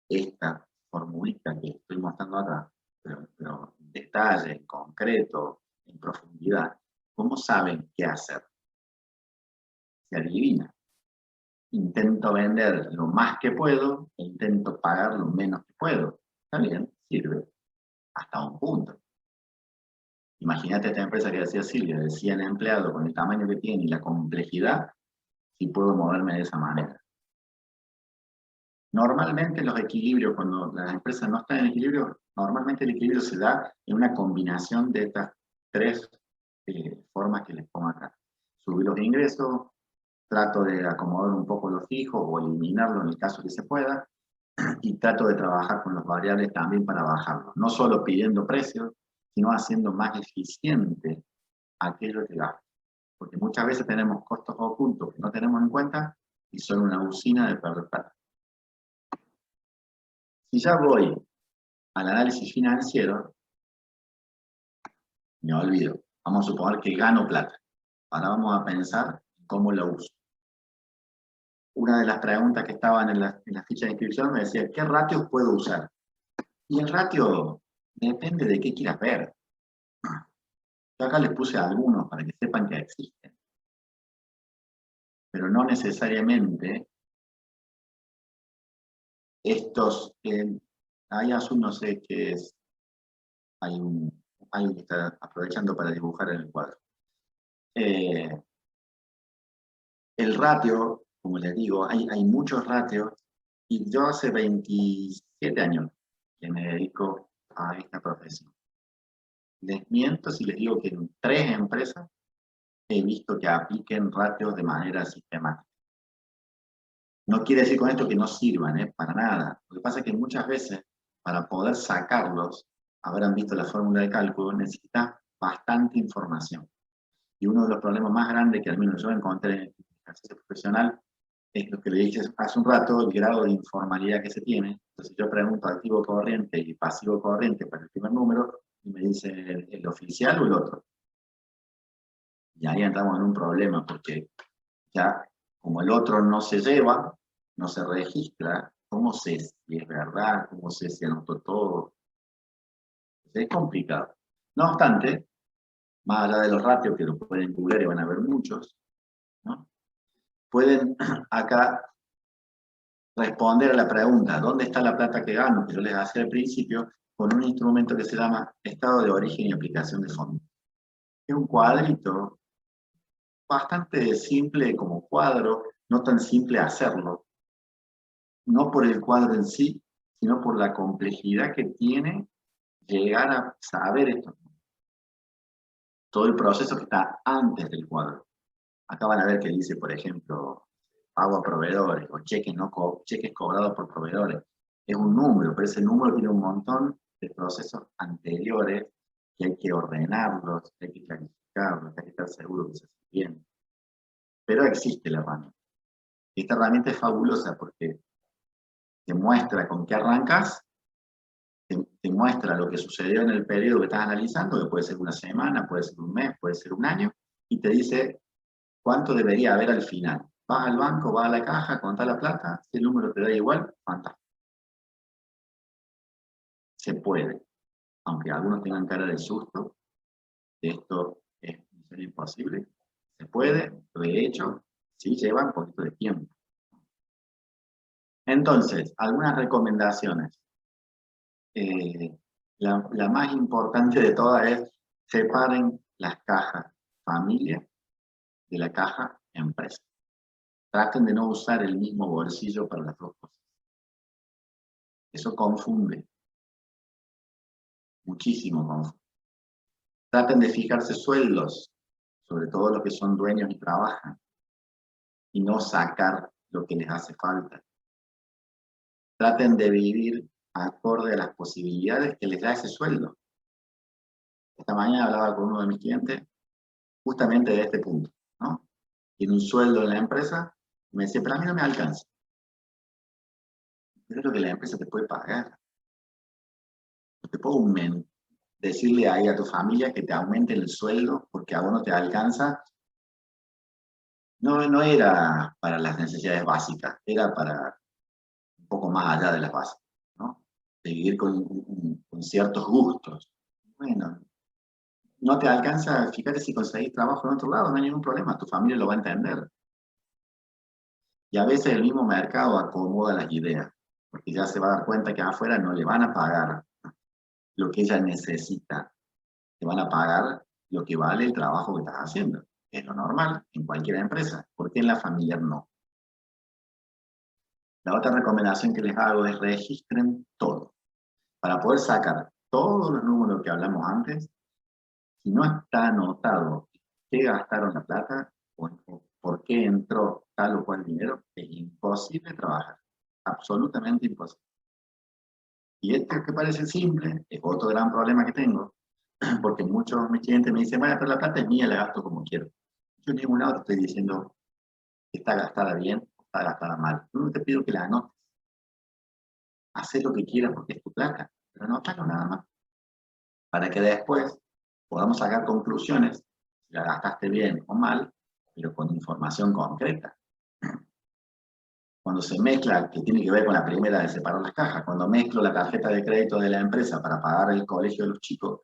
esta formulita que estoy mostrando acá, pero en detalle, en concreto, en profundidad, ¿cómo saben qué hacer? Se adivina. Intento vender lo más que puedo e intento pagar lo menos que puedo. Está bien, sirve. Hasta un punto. Imagínate esta empresa que decía Silvia, de 100 empleados, con el tamaño que tiene y la complejidad, si puedo moverme de esa manera. Normalmente los equilibrios, cuando las empresas no están en equilibrio, normalmente el equilibrio se da en una combinación de estas tres formas que les pongo acá. Subir los ingresos, trato de acomodar un poco los fijos o eliminarlos en el caso que se pueda, y trato de trabajar con los variables también para bajarlos. No solo pidiendo precios, sino haciendo más eficiente aquello que gasto. Porque muchas veces tenemos costos ocultos que no tenemos en cuenta y son una usina de perder plata. Si ya voy al análisis financiero, me olvido. Vamos a suponer que gano plata. Ahora vamos a pensar cómo la uso. Una de las preguntas que estaban en la ficha de inscripción me decía, ¿qué ratios puedo usar? Y el ratio depende de qué quieras ver. Yo acá les puse algunos para que sepan que existen. Pero no necesariamente estos, hay azul, no sé qué es, alguien que está aprovechando para dibujar en el cuadro. El ratio, como les digo, hay muchos ratios, y yo hace 27 años que me dedico a esta profesión. Les miento si les digo que en 3 empresas he visto que apliquen ratios de manera sistemática. No quiere decir con esto que no sirvan, para nada. Lo que pasa es que muchas veces, para poder sacarlos, habrán visto la fórmula de cálculo, necesita bastante información. Y uno de los problemas más grandes que al menos yo encontré en el ejercicio profesional es lo que le dije hace un rato, el grado de informalidad que se tiene. Entonces yo pregunto activo corriente y pasivo corriente para el primer número, y me dice el oficial o el otro. Y ahí entramos en un problema, porque ya como el otro no se lleva, no se registra, ¿cómo sé si es verdad? ¿Cómo sé si anotó todo? Es complicado. No obstante, más allá de los ratios que lo pueden googlear y van a ver muchos, ¿no? Pueden acá responder a la pregunta, ¿dónde está la plata que gano? Que yo les hacía al principio, con un instrumento que se llama estado de origen y aplicación de fondos. Es un cuadrito bastante simple como cuadro, no tan simple hacerlo. No por el cuadro en sí, sino por la complejidad que tiene llegar a saber esto. Todo el proceso que está antes del cuadro. Acá van a ver que dice, por ejemplo, pago a proveedores o cheques cobrados por proveedores. Es un número, pero ese número tiene un montón de procesos anteriores que hay que ordenarlos, hay que planificarlos, hay que estar seguro que se hace bien. Pero existe la herramienta. Esta herramienta es fabulosa porque te muestra con qué arrancas, te muestra lo que sucedió en el periodo que estás analizando, que puede ser una semana, puede ser un mes, puede ser un año, y te dice cuánto debería haber al final. Vas al banco, vas a la caja, contás la plata, si el número te da igual, fantástico. Se puede, aunque algunos tengan cara de susto, de esto es misión imposible, se puede, lo he hecho, sí lleva un poquito de tiempo. Entonces, algunas recomendaciones. la más importante de todas es separen las cajas familia de la caja empresa. Traten de no usar el mismo bolsillo para las dos cosas. Eso confunde. Muchísimo confunde. Traten de fijarse sueldos, sobre todo los que son dueños y trabajan, y no sacar lo que les hace falta. Traten de vivir acorde a las posibilidades que les da ese sueldo. Esta mañana hablaba con uno de mis clientes justamente de este punto, ¿no? Tiene un sueldo en la empresa, y me decía, pero a mí no me alcanza. Pero es lo que la empresa te puede pagar. No te puedo decirle ahí a tu familia que te aumenten el sueldo porque a vos no te alcanza. No era para las necesidades básicas, era para un poco más allá de las básicas, ¿no? De vivir con ciertos gustos. Bueno, no te alcanza, fíjate si conseguís trabajo en otro lado, no hay ningún problema, tu familia lo va a entender. Y a veces el mismo mercado acomoda las ideas, porque ya se va a dar cuenta que afuera no le van a pagar lo que ella necesita, te van a pagar lo que vale el trabajo que estás haciendo. Es lo normal en cualquier empresa, porque en la familiar no. La otra recomendación que les hago es registren todo. Para poder sacar todos los números que hablamos antes, si no está anotado qué gastaron la plata o por qué entró tal o cual dinero, es imposible trabajar. Absolutamente imposible. Y esto que parece simple es otro gran problema que tengo, porque muchos de mis clientes me dicen, bueno, pero la plata es mía, la gasto como quiero. Yo en ningún lado te estoy diciendo que está gastada bien o está gastada mal. Yo no te pido que la anotes. Haz lo que quieras porque es tu plata, pero anótalo nada más. Para que después podamos sacar conclusiones, si la gastaste bien o mal, pero con información concreta. Cuando se mezcla, que tiene que ver con la primera de separar las cajas, cuando mezclo la tarjeta de crédito de la empresa para pagar el colegio de los chicos,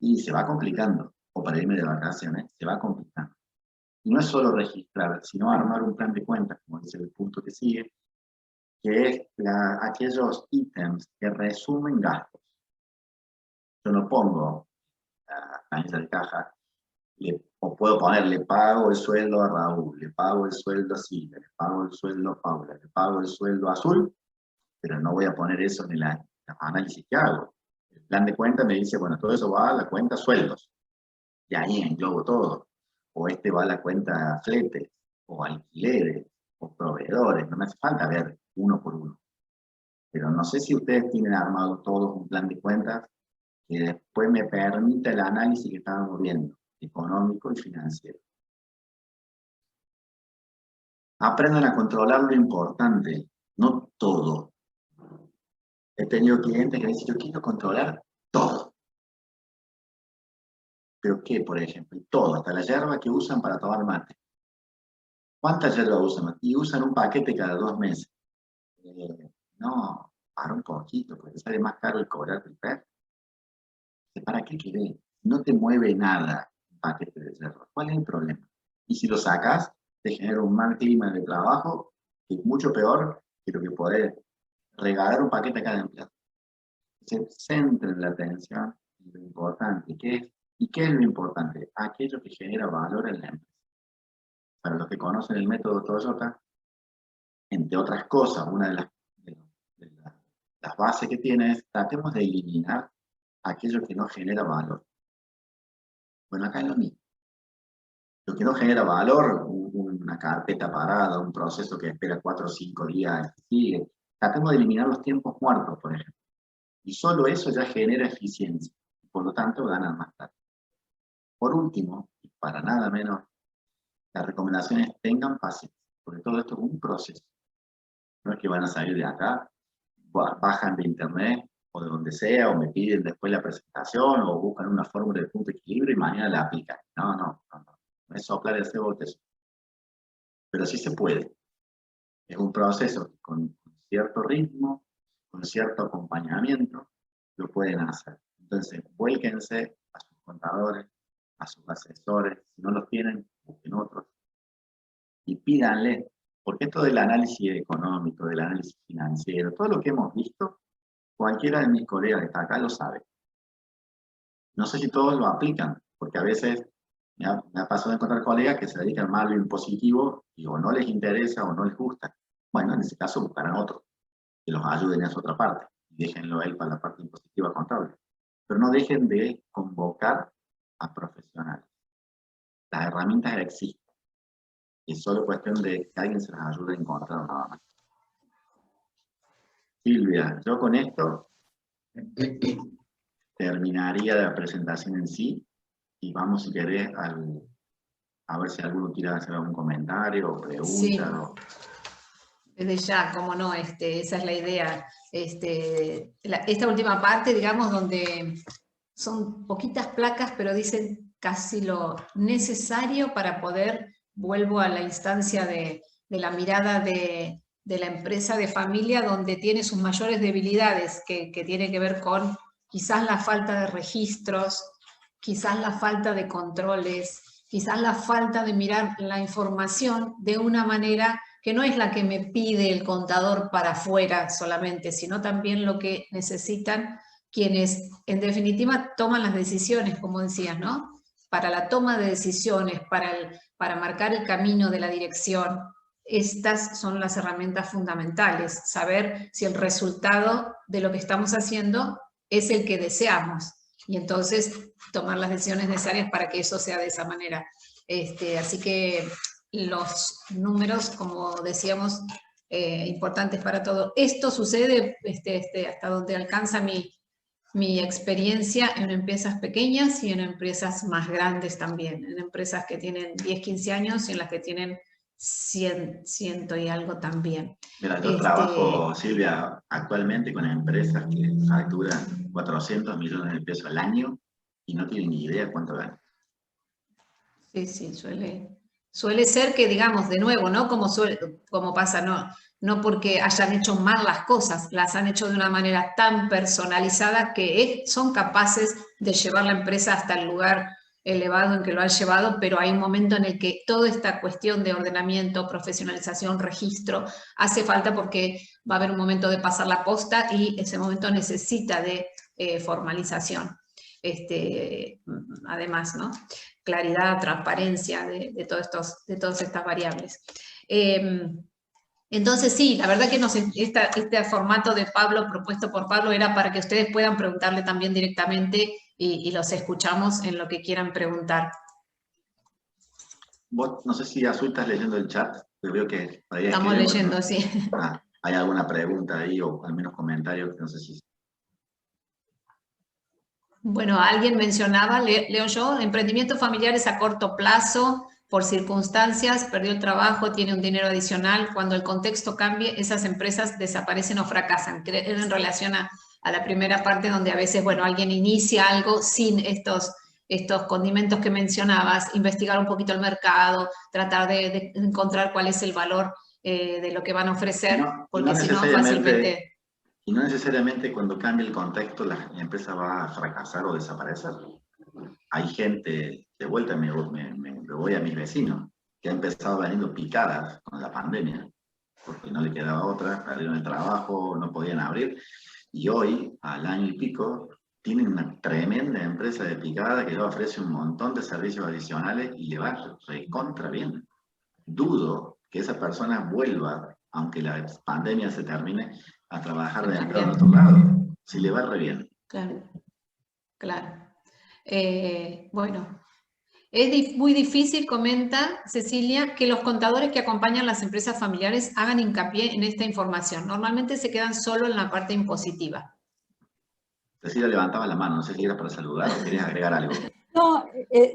y se va complicando, o para irme de vacaciones, se va complicando. Y no es solo registrar, sino armar un plan de cuentas, como dice el punto que sigue, que es aquellos ítems que resumen gastos. Yo no pongo la planilla de caja, o puedo poner, le pago el sueldo a Raúl, le pago el sueldo a Silvia, le pago el sueldo a Paula, le pago el sueldo a Azul, pero no voy a poner eso en el análisis que hago. El plan de cuenta me dice, bueno, todo eso va a la cuenta sueldos, y ahí englobo todo. O este va a la cuenta fletes, o alquileres, o proveedores, no me hace falta ver uno por uno. Pero no sé si ustedes tienen armado todos un plan de cuentas que después me permita el análisis que estábamos viendo, económico y financiero. Aprendan a controlar lo importante, no todo. He tenido clientes que me dicen, yo quiero controlar todo. ¿Pero qué, por ejemplo? Todo, hasta la yerba que usan para tomar mate. ¿Cuántas yerbas usan? Y usan un paquete cada 2 meses. No, para un poquito, porque sale más caro el cobrar el PER. ¿Para qué querés? No te mueve nada un paquete de yerba. ¿Cuál es el problema? Y si lo sacas, te genera un mal clima de trabajo, que es mucho peor que lo que poder regalar un paquete a cada empleado. Se centren la atención en lo importante, ¿y qué es lo importante? Aquello que genera valor en la empresa. Para los que conocen el método Toyota, entre otras cosas, una de las bases que tiene es, tratemos de eliminar aquello que no genera valor. Bueno, acá es lo mismo. Lo que no genera valor, una carpeta parada, un proceso que espera 4 o 5 días, sigue. Tratemos de eliminar los tiempos muertos, por ejemplo. Y solo eso ya genera eficiencia. Por lo tanto, ganan más tarde. Por último, y para nada menos, la recomendación es tengan paciencia, porque todo esto es un proceso. No es que van a salir de acá, bajan de internet o de donde sea, o me piden después la presentación, o buscan una fórmula de punto de equilibrio y mañana la aplican. No es soplar y hacer botes. Pero sí se puede. Es un proceso que con cierto ritmo, con cierto acompañamiento, lo pueden hacer. Entonces, vuélquense a sus contadores, a sus asesores, si no los tienen, busquen otros, y pídanle, porque esto del análisis económico, del análisis financiero, todo lo que hemos visto, cualquiera de mis colegas que está acá lo sabe. No sé si todos lo aplican, porque a veces me ha pasado de encontrar colegas que se dedican más a lo impositivo y o no les interesa o no les gusta. Bueno, en ese caso buscarán otro que los ayuden en esa otra parte. Y déjenlo a él para la parte impositiva contable. Pero no dejen de convocar a profesionales. Las herramientas existen. Es solo cuestión de que alguien se las ayude a encontrar nada más. Silvia, yo con esto terminaría la presentación en sí y vamos, si querés, a ver si alguno quiere hacer algún comentario o pregunta. Sí. O... Desde ya, cómo no, esa es la idea. Esta última parte, digamos, donde son poquitas placas, pero dicen casi lo necesario para poder, vuelvo a la instancia de la mirada de la empresa de familia, donde tiene sus mayores debilidades, que tiene que ver con quizás la falta de registros, quizás la falta de controles, quizás la falta de mirar la información de una manera que no es la que me pide el contador para afuera solamente, sino también lo que necesitan quienes en definitiva toman las decisiones, como decías, ¿no? Para la toma de decisiones, para marcar el camino de la dirección, estas son las herramientas fundamentales, saber si el resultado de lo que estamos haciendo es el que deseamos, y entonces tomar las decisiones necesarias para que eso sea de esa manera. Así que los números, como decíamos, importantes para todo. Esto sucede hasta donde alcanza mi experiencia en empresas pequeñas y en empresas más grandes también, en empresas que tienen 10, 15 años y en las que tienen 100 y algo también. Mira, yo trabajo, Silvia, actualmente con empresas que facturan 400 millones de pesos al año y no tienen ni idea cuánto ganan. Sí, suele ser que, digamos, de nuevo, ¿no? Como pasa, no porque hayan hecho mal las cosas, las han hecho de una manera tan personalizada que son capaces de llevar la empresa hasta el lugar elevado en que lo han llevado, pero hay un momento en el que toda esta cuestión de ordenamiento, profesionalización, registro, hace falta porque va a haber un momento de pasar la posta y ese momento necesita de formalización. Además, ¿no? Claridad, transparencia de todas estas variables. Entonces sí, la verdad que este formato de Pablo, propuesto por Pablo, era para que ustedes puedan preguntarle también directamente y los escuchamos en lo que quieran preguntar. Vos, no sé si Azul estás leyendo el chat, pero veo que... Estamos leyendo, ¿no? Sí. ¿Hay alguna pregunta ahí o al menos comentario? No sé si... Bueno, alguien mencionaba, leo yo, emprendimientos familiares a corto plazo, por circunstancias, perdió el trabajo, tiene un dinero adicional. Cuando el contexto cambie, esas empresas desaparecen o fracasan. En relación a la primera parte, donde a veces, bueno, alguien inicia algo sin estos condimentos que mencionabas, investigar un poquito el mercado, tratar de encontrar cuál es el valor de lo que van a ofrecer, porque si no, fácilmente... Y no necesariamente cuando cambie el contexto la empresa va a fracasar o desaparecer. Hay gente, de vuelta me voy a mis vecinos, que ha empezado vendiendo picadas con la pandemia, porque no le quedaba otra, perdieron el trabajo, no podían abrir, y hoy, al año y pico, tienen una tremenda empresa de picada que le ofrece un montón de servicios adicionales y le va recontra bien. Dudo que esa persona vuelva, aunque la pandemia se termine, a trabajar de en otro lado, si le va re bien. Claro, claro. Bueno, es muy difícil, comenta Cecilia, que los contadores que acompañan las empresas familiares hagan hincapié en esta información. Normalmente se quedan solo en la parte impositiva. Cecilia levantaba la mano, no sé si era para saludar o querías agregar algo. No,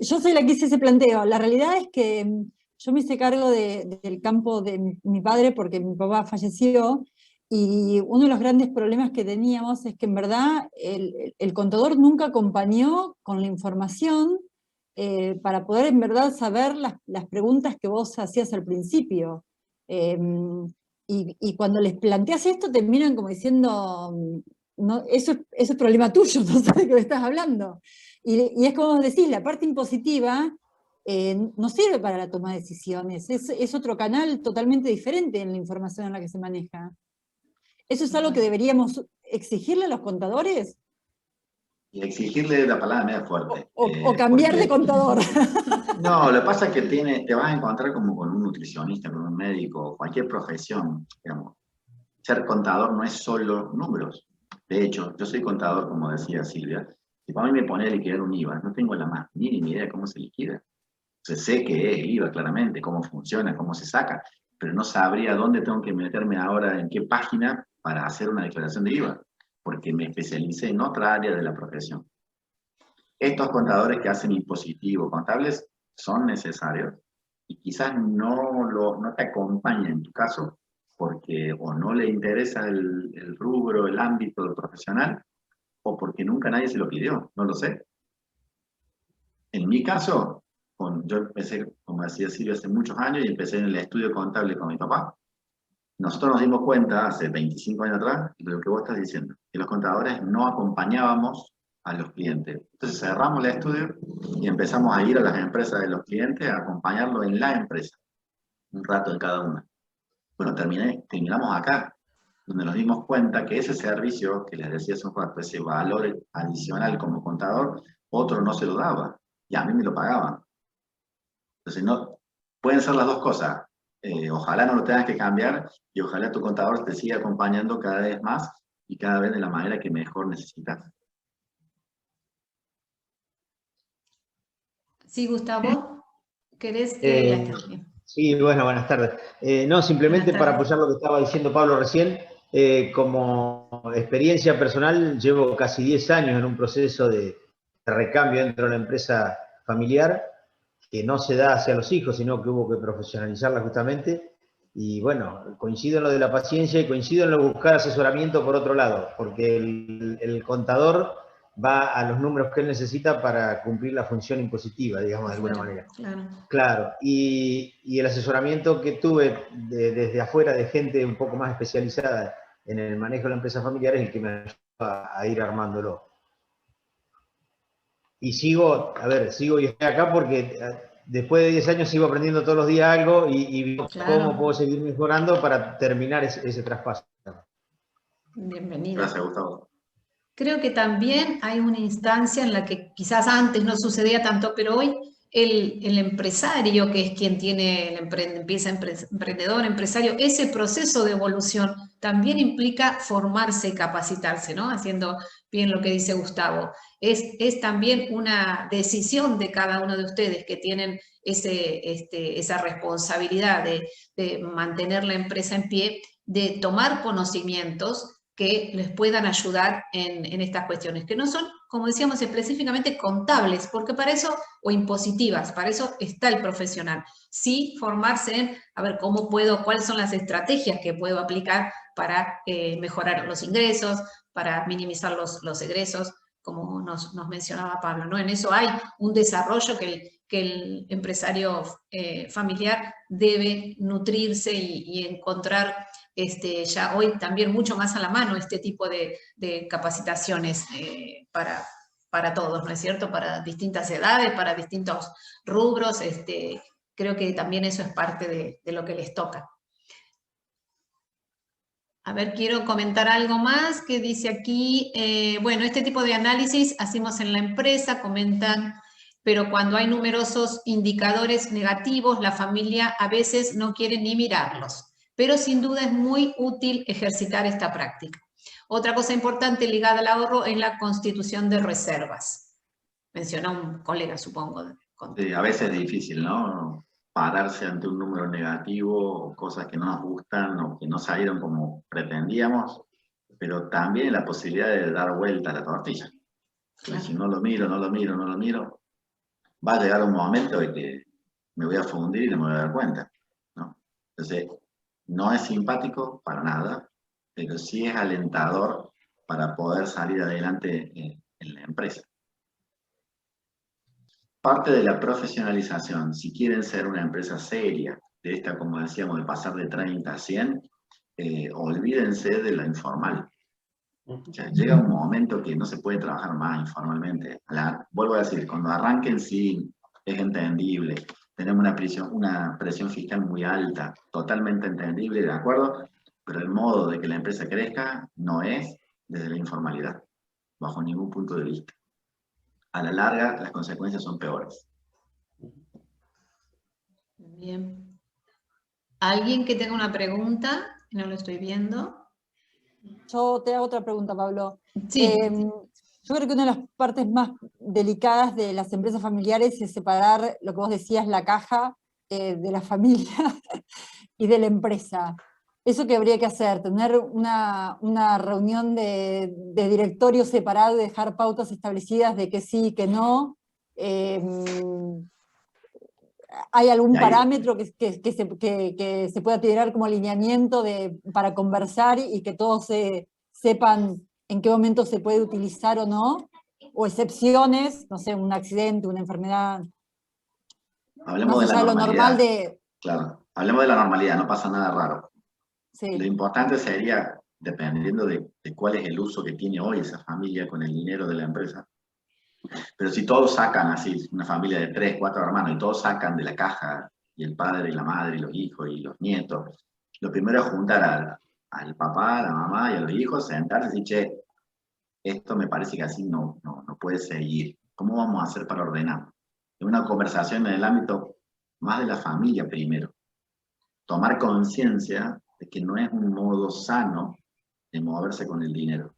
yo soy la que hice ese planteo. La realidad es que yo me hice cargo del campo de mi padre porque mi papá falleció. Y uno de los grandes problemas que teníamos es que en verdad el contador nunca acompañó con la información para poder en verdad saber las preguntas que vos hacías al principio. Y cuando les planteas esto te miran como diciendo, no, eso es problema tuyo, no sabes de qué me estás hablando. Y es como vos decís, la parte impositiva no sirve para la toma de decisiones, es otro canal totalmente diferente en la información en la que se maneja. Eso es algo que deberíamos exigirle a los contadores? Y exigirle la palabra media fuerte. O cambiar de contador. No, lo que pasa es que te vas a encontrar como con un nutricionista, con un médico, cualquier profesión, digamos. Ser contador no es solo números. De hecho, yo soy contador, como decía Silvia, y para mí me pone a liquidar un IVA, no tengo la más mínima idea de cómo se liquida. O sea, sé que es IVA claramente, cómo funciona, cómo se saca, pero no sabría dónde tengo que meterme ahora, en qué página para hacer una declaración de IVA, porque me especialicé en otra área de la profesión. Estos contadores que hacen impositivo contables son necesarios y quizás no te acompañen en tu caso porque o no le interesa el rubro, el ámbito del profesional, o porque nunca nadie se lo pidió, no lo sé. En mi caso, yo empecé, como decía Silvia, hace muchos años y empecé en el estudio contable con mi papá. Nosotros nos dimos cuenta hace 25 años atrás de lo que vos estás diciendo, que los contadores no acompañábamos a los clientes. Entonces cerramos el estudio y empezamos a ir a las empresas de los clientes a acompañarlos en la empresa, un rato en cada una. Bueno, terminamos acá, donde nos dimos cuenta que ese servicio que les decía hace un rato, ese valor adicional como contador, otro no se lo daba, y a mí me lo pagaban. Entonces, no, pueden ser las dos cosas. Ojalá no lo tengas que cambiar, y ojalá tu contador te siga acompañando cada vez más, y cada vez de la manera que mejor necesitas. Sí, Gustavo, ¿querés? Ya está bien. Sí, bueno, buenas tardes. No, simplemente para apoyar lo que estaba diciendo Pablo recién, como experiencia personal, llevo casi 10 años en un proceso de recambio dentro de la empresa familiar, que no se da hacia los hijos, sino que hubo que profesionalizarla justamente. Y bueno, coincido en lo de la paciencia y coincido en lo de buscar asesoramiento por otro lado, porque el contador va a los números que él necesita para cumplir la función impositiva, digamos, de alguna manera. Claro. Y el asesoramiento que tuve desde afuera de gente un poco más especializada en el manejo de la empresa familiar es el que me ayuda a ir armándolo. Y sigo y estoy acá porque después de 10 años sigo aprendiendo todos los días algo y cómo puedo seguir mejorando para terminar ese traspaso. Bienvenido. Gracias, Gustavo. Creo que también hay una instancia en la que quizás antes no sucedía tanto, pero hoy el empresario, que es quien tiene empieza emprendedor, empresario, ese proceso de evolución también implica formarse y capacitarse, ¿no? Haciendo bien lo que dice Gustavo. Es también una decisión de cada uno de ustedes que tienen esa responsabilidad de mantener la empresa en pie, de tomar conocimientos que les puedan ayudar en estas cuestiones, que no son, como decíamos, específicamente contables, porque para eso, o impositivas, para eso está el profesional. Sí, formarse en, a ver, cuáles son las estrategias que puedo aplicar para mejorar los ingresos, para minimizar los egresos, como nos mencionaba Pablo, ¿no? En eso hay un desarrollo que el empresario familiar debe nutrirse y encontrar ya hoy también mucho más a la mano este tipo de capacitaciones para todos, ¿no es cierto? Para distintas edades, para distintos rubros, creo que también eso es parte de lo que les toca. A ver, quiero comentar algo más que dice aquí, bueno, este tipo de análisis hacemos en la empresa, comentan, pero cuando hay numerosos indicadores negativos, la familia a veces no quiere ni mirarlos. Pero sin duda es muy útil ejercitar esta práctica. Otra cosa importante ligada al ahorro es la constitución de reservas. Mencionó un colega, supongo. Sí, a veces es difícil, ¿no? Pararse ante un número negativo, o cosas que no nos gustan o que no salieron como pretendíamos, pero también la posibilidad de dar vuelta a la tortilla. Claro. Si no lo miro, va a llegar un momento en que me voy a fundir y no me voy a dar cuenta, ¿no? Entonces, no es simpático para nada, pero sí es alentador para poder salir adelante en la empresa. Parte de la profesionalización, si quieren ser una empresa seria, de esta, como decíamos, de pasar de 30 a 100, olvídense de la informal. O sea, llega un momento que no se puede trabajar más informalmente. Vuelvo a decir, cuando arranquen sí, es entendible. Tenemos una presión fiscal muy alta, totalmente entendible, de acuerdo, pero el modo de que la empresa crezca no es, desde la informalidad, bajo ningún punto de vista. A la larga, las consecuencias son peores. Bien. ¿Alguien que tenga una pregunta? No lo estoy viendo. Yo te hago otra pregunta, Pablo. Sí. Yo creo que una de las partes más delicadas de las empresas familiares es separar lo que vos decías, la caja de la familia y de la empresa. Eso que habría que hacer, tener una reunión de directorio separado y dejar pautas establecidas de que sí, que no. ¿Hay algún parámetro que se pueda tirar como alineamiento para conversar y que todos sepan en qué momento se puede utilizar o no? ¿O excepciones, no sé, un accidente, una enfermedad? Hablemos de la normalidad. Normal de... Claro, hablemos de la normalidad, no pasa nada raro. Sí. Lo importante sería, dependiendo de cuál es el uso que tiene hoy esa familia con el dinero de la empresa, pero si todos sacan así, una familia de 3, 4 hermanos, y todos sacan de la caja, y el padre, y la madre, y los hijos, y los nietos, lo primero es juntar al papá, a la mamá y a los hijos, sentarse y decir, che, esto me parece que así no puede seguir. ¿Cómo vamos a hacer para ordenar? Es una conversación en el ámbito más de la familia primero. Tomar conciencia de que no es un modo sano de moverse con el dinero.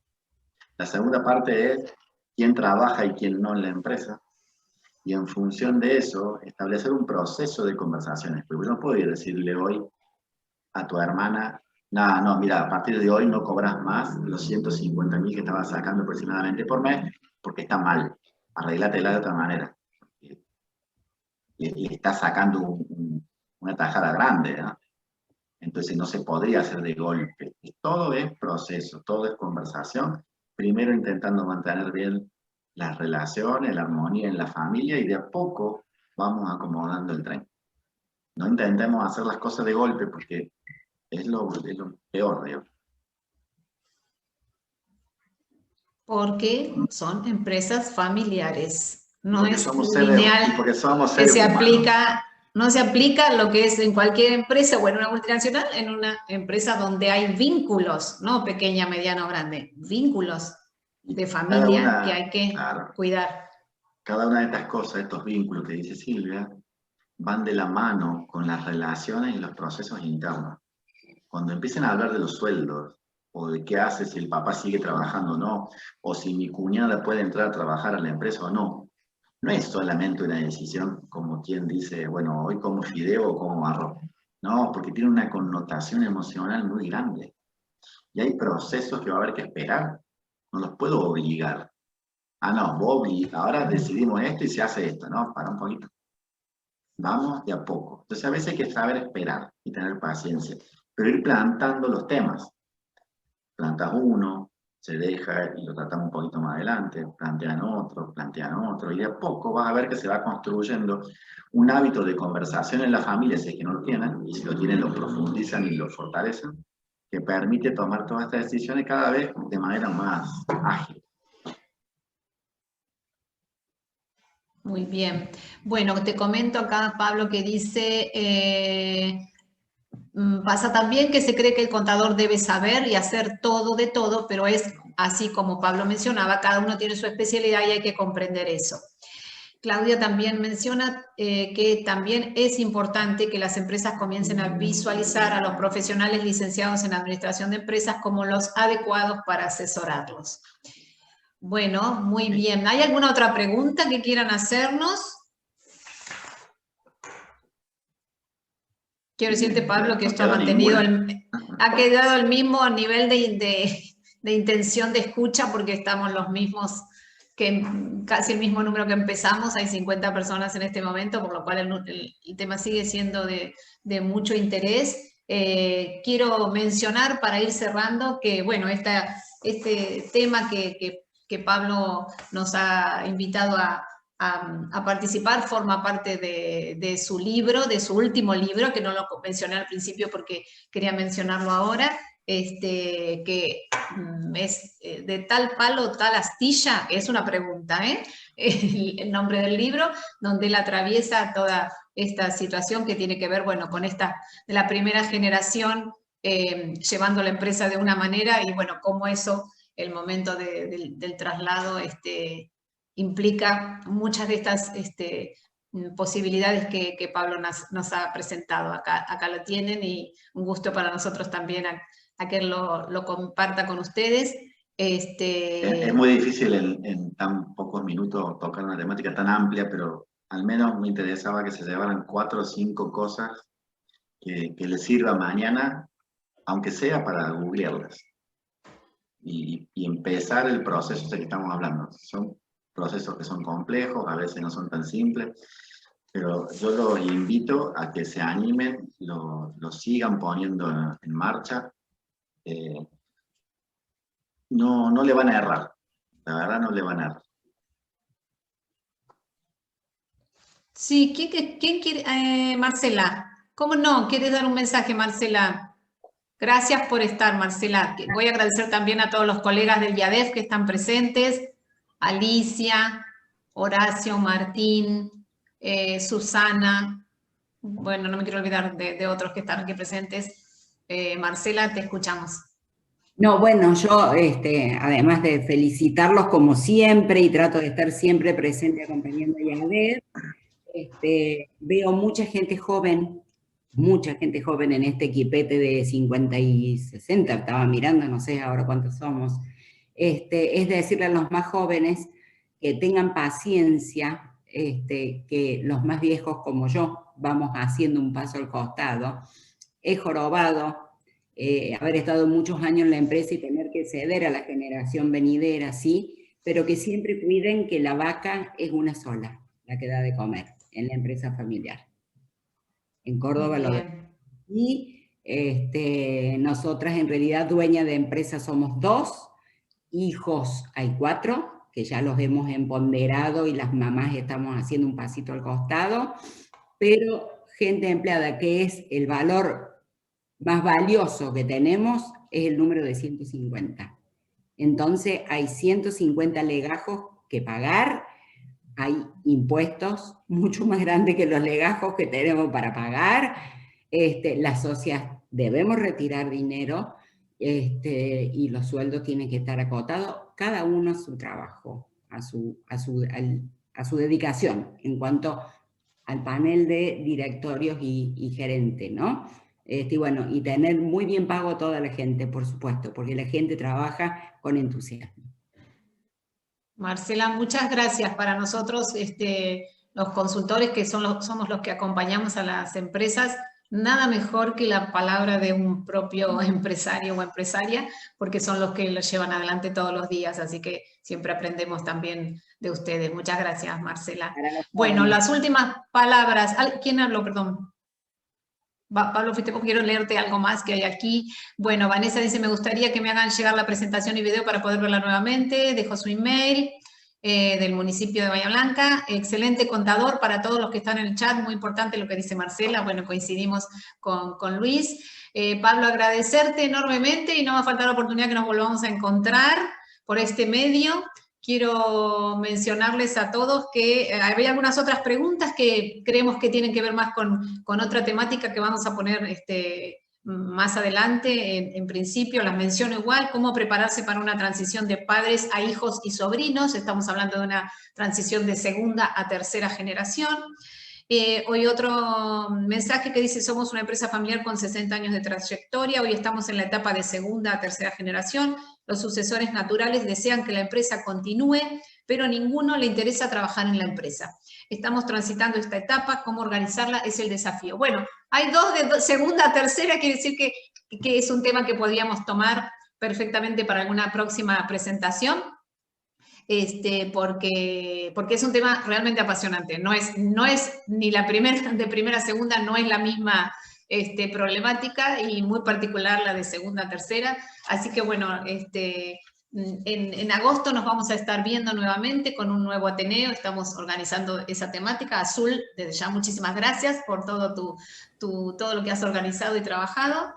La segunda parte es quién trabaja y quién no en la empresa, y en función de eso, establecer un proceso de conversaciones. Porque yo no puedo ir a decirle hoy a tu hermana, no, mira, a partir de hoy no cobras más los 150.000 que estabas sacando aproximadamente por mes, porque está mal, arréglatela de otra manera. Le estás sacando una tajada grande, ¿no? Entonces no se podría hacer de golpe. Todo es proceso, todo es conversación, primero intentando mantener bien las relaciones, la armonía en la familia, y de a poco vamos acomodando el tren. No intentemos hacer las cosas de golpe porque es lo peor, digamos. Porque son empresas familiares. No porque es somos lineal, seres, porque somos que seres se humanos. aplica, no se aplica lo que es en cualquier empresa o en una multinacional, en una empresa donde hay vínculos, no pequeña, mediana o grande, vínculos de familia que hay que cuidar. Cada una de estas cosas, estos vínculos que dice Silvia, van de la mano con las relaciones y los procesos internos. Cuando empiecen a hablar de los sueldos, o de qué hace si el papá sigue trabajando o no, o si mi cuñada puede entrar a trabajar a la empresa o no, no es solamente una decisión como quien dice, bueno, hoy como fideo o como arroz. No, porque tiene una connotación emocional muy grande. Y hay procesos que va a haber que esperar. No los puedo obligar. No, ahora decidimos esto y se hace esto. No, para un poquito. Vamos de a poco. Entonces a veces hay que saber esperar y tener paciencia, pero ir plantando los temas. Plantas uno, se deja y lo tratamos un poquito más adelante, plantean otro, y de a poco vas a ver que se va construyendo un hábito de conversación en la familia, si es que no lo tienen, y si lo tienen lo profundizan y lo fortalecen, que permite tomar todas estas decisiones cada vez de manera más ágil. Muy bien. Bueno, te comento acá, Pablo, que dice... pasa también que se cree que el contador debe saber y hacer todo de todo, pero es así como Pablo mencionaba, cada uno tiene su especialidad y hay que comprender eso. Claudia también menciona que también es importante que las empresas comiencen a visualizar a los profesionales licenciados en administración de empresas como los adecuados para asesorarlos. Bueno, muy bien. ¿Hay alguna otra pregunta que quieran hacernos? Quiero decirte, Pablo, que esto ha quedado el mismo nivel de intención de escucha, porque estamos los mismos, casi el mismo número que empezamos, hay 50 personas en este momento, por lo cual el tema sigue siendo de mucho interés. Quiero mencionar, para ir cerrando, que bueno, este tema que Pablo nos ha invitado a participar forma parte de su libro, de su último libro, que no lo mencioné al principio porque quería mencionarlo ahora, que es de tal palo, tal astilla, es una pregunta, el nombre del libro, donde él atraviesa toda esta situación que tiene que ver, bueno, con esta de la primera generación, llevando la empresa de una manera, y bueno, cómo eso el momento del traslado implica muchas de estas posibilidades que Pablo nos ha presentado. Acá lo tienen, y un gusto para nosotros también a que lo comparta con ustedes. Es muy difícil en tan pocos minutos tocar una temática tan amplia, pero al menos me interesaba que se llevaran 4 o 5 cosas que les sirva mañana, aunque sea para googlearlas. Y empezar el proceso de que estamos hablando. Son procesos que son complejos, a veces no son tan simples, pero yo los invito a que se animen, lo sigan poniendo en marcha. No le van a errar, la verdad no le van a errar. Sí, ¿quién quiere? Marcela, ¿cómo no? ¿Quieres dar un mensaje, Marcela? Gracias por estar, Marcela. Voy a agradecer también a todos los colegas del IADEF que están presentes, Alicia, Horacio, Martín, Susana, bueno, no me quiero olvidar de otros que están aquí presentes. Marcela, te escuchamos. No, bueno, yo, además de felicitarlos como siempre, y trato de estar siempre presente acompañando a IADEF, veo mucha gente joven en este equipete de 50 y 60, estaba mirando, no sé ahora cuántos somos. Es decirle a los más jóvenes que tengan paciencia, que los más viejos como yo vamos haciendo un paso al costado. He jorobado haber estado muchos años en la empresa y tener que ceder a la generación venidera, sí, pero que siempre cuiden que la vaca es una sola, la que da de comer en la empresa familiar. En Córdoba lo vemos. Y nosotras en realidad dueñas de empresa somos 2, hijos hay 4, que ya los hemos empoderado y las mamás estamos haciendo un pasito al costado, pero gente empleada, que es el valor más valioso que tenemos, es el número de 150. Entonces hay 150 legajos que pagar, hay impuestos mucho más grandes que los legajos que tenemos para pagar, las socias debemos retirar dinero, y los sueldos tienen que estar acotados, cada uno a su trabajo, a su dedicación, en cuanto al panel de directorios y gerente, ¿no? Y bueno, y tener muy bien pago a toda la gente, por supuesto, porque la gente trabaja con entusiasmo. Marcela, muchas gracias. Para nosotros, los consultores que somos los que acompañamos a las empresas, nada mejor que la palabra de un propio empresario o empresaria, porque son los que lo llevan adelante todos los días, así que siempre aprendemos también de ustedes. Muchas gracias, Marcela. Bueno, las últimas palabras. ¿Quién habló? Perdón. Pablo, fuiste porque quiero leerte algo más que hay aquí. Bueno, Vanessa dice, me gustaría que me hagan llegar la presentación y video para poder verla nuevamente. Dejo su email del municipio de Bahía Blanca. Excelente contador para todos los que están en el chat. Muy importante lo que dice Marcela. Bueno, coincidimos con Luis. Pablo, agradecerte enormemente y no va a faltar la oportunidad que nos volvamos a encontrar por este medio. Quiero mencionarles a todos que había algunas otras preguntas que creemos que tienen que ver más con otra temática que vamos a poner más adelante. En principio las menciono igual, cómo prepararse para una transición de padres a hijos y sobrinos. Estamos hablando de una transición de segunda a tercera generación. Hoy otro mensaje que dice, somos una empresa familiar con 60 años de trayectoria, hoy estamos en la etapa de segunda a tercera generación, los sucesores naturales desean que la empresa continúe, pero a ninguno le interesa trabajar en la empresa. Estamos transitando esta etapa, cómo organizarla es el desafío. Bueno, hay dos de segunda a tercera, quiere decir que es un tema que podríamos tomar perfectamente para alguna próxima presentación. Porque es un tema realmente apasionante. No es ni la primera, de primera a segunda, no es la misma problemática y muy particular la de segunda a tercera. Así que bueno, en agosto nos vamos a estar viendo nuevamente con un nuevo Ateneo. Estamos organizando esa temática. Azul, desde ya muchísimas gracias por todo todo lo que has organizado y trabajado.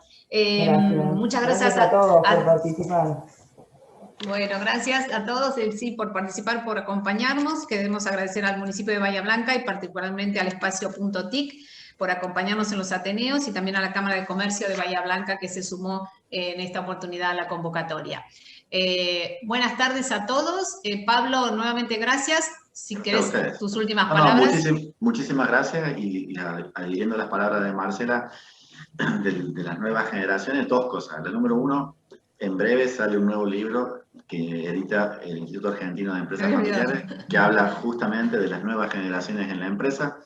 Muchas gracias a todos por participar. Bueno, gracias a todos, sí, por participar, por acompañarnos. Queremos agradecer al municipio de Bahía Blanca y particularmente al espacio .tic por acompañarnos en los Ateneos y también a la Cámara de Comercio de Bahía Blanca que se sumó en esta oportunidad a la convocatoria. Buenas tardes a todos. Pablo, nuevamente gracias. Si querés tus últimas No, palabras. Muchísimas gracias, y adhiriendo las palabras de Marcela, de las nuevas generaciones, dos cosas. La número uno, en breve sale un nuevo libro que edita el Instituto Argentino de Empresas Familiares, que habla justamente de las nuevas generaciones en la empresa.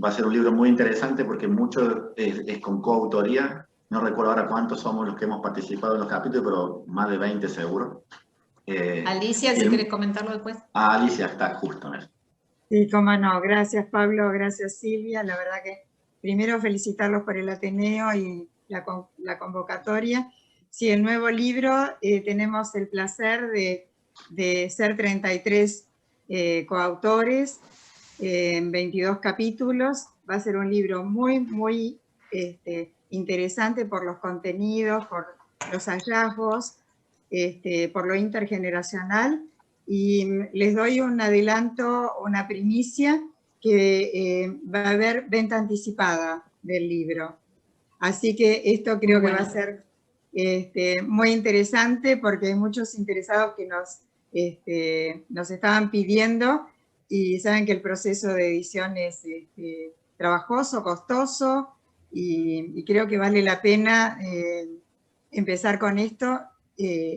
Va a ser un libro muy interesante porque mucho es con coautoría. No recuerdo ahora cuántos somos los que hemos participado en los capítulos, pero más de 20 seguro. Alicia, si quieres comentarlo después. Alicia está justo en eso. Sí, cómo no. Gracias, Pablo. Gracias, Silvia. La verdad que primero felicitarlos por el Ateneo y la convocatoria. Sí, el nuevo libro, tenemos el placer de ser 33 coautores en 22 capítulos. Va a ser un libro muy, muy interesante por los contenidos, por los hallazgos, por lo intergeneracional. Y les doy un adelanto, una primicia, que va a haber venta anticipada del libro. Así que esto creo que va a ser muy interesante, porque hay muchos interesados que nos estaban pidiendo, y saben que el proceso de edición es trabajoso, costoso, y creo que vale la pena empezar con esto.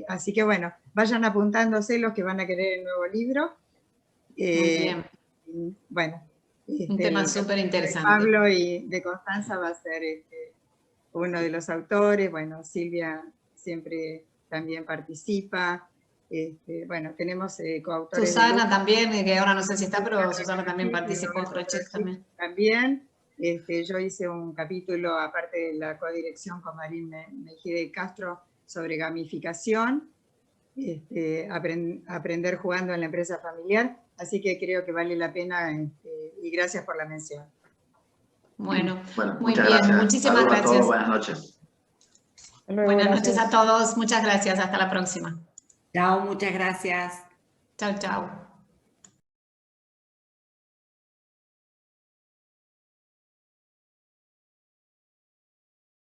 Así que bueno, vayan apuntándose los que van a querer el nuevo libro. Muy bien. Bueno, un tema súper interesante. Pablo y de Constanza va a ser uno de los autores. Bueno, Silvia siempre también participa. Bueno, tenemos coautores. Susana también, que ahora no sé si está, pero Susana también participó en Procheck también. También. Yo hice un capítulo, aparte de la codirección con Marín Mejide Castro, sobre gamificación, aprender jugando en la empresa familiar, así que creo que vale la pena, y gracias por la mención. Bueno, muy bien, gracias. Muchísimas gracias. A todos, buenas noches. Buenas noches a todos, muchas gracias, hasta la próxima. Chao, muchas gracias. Chao, chao.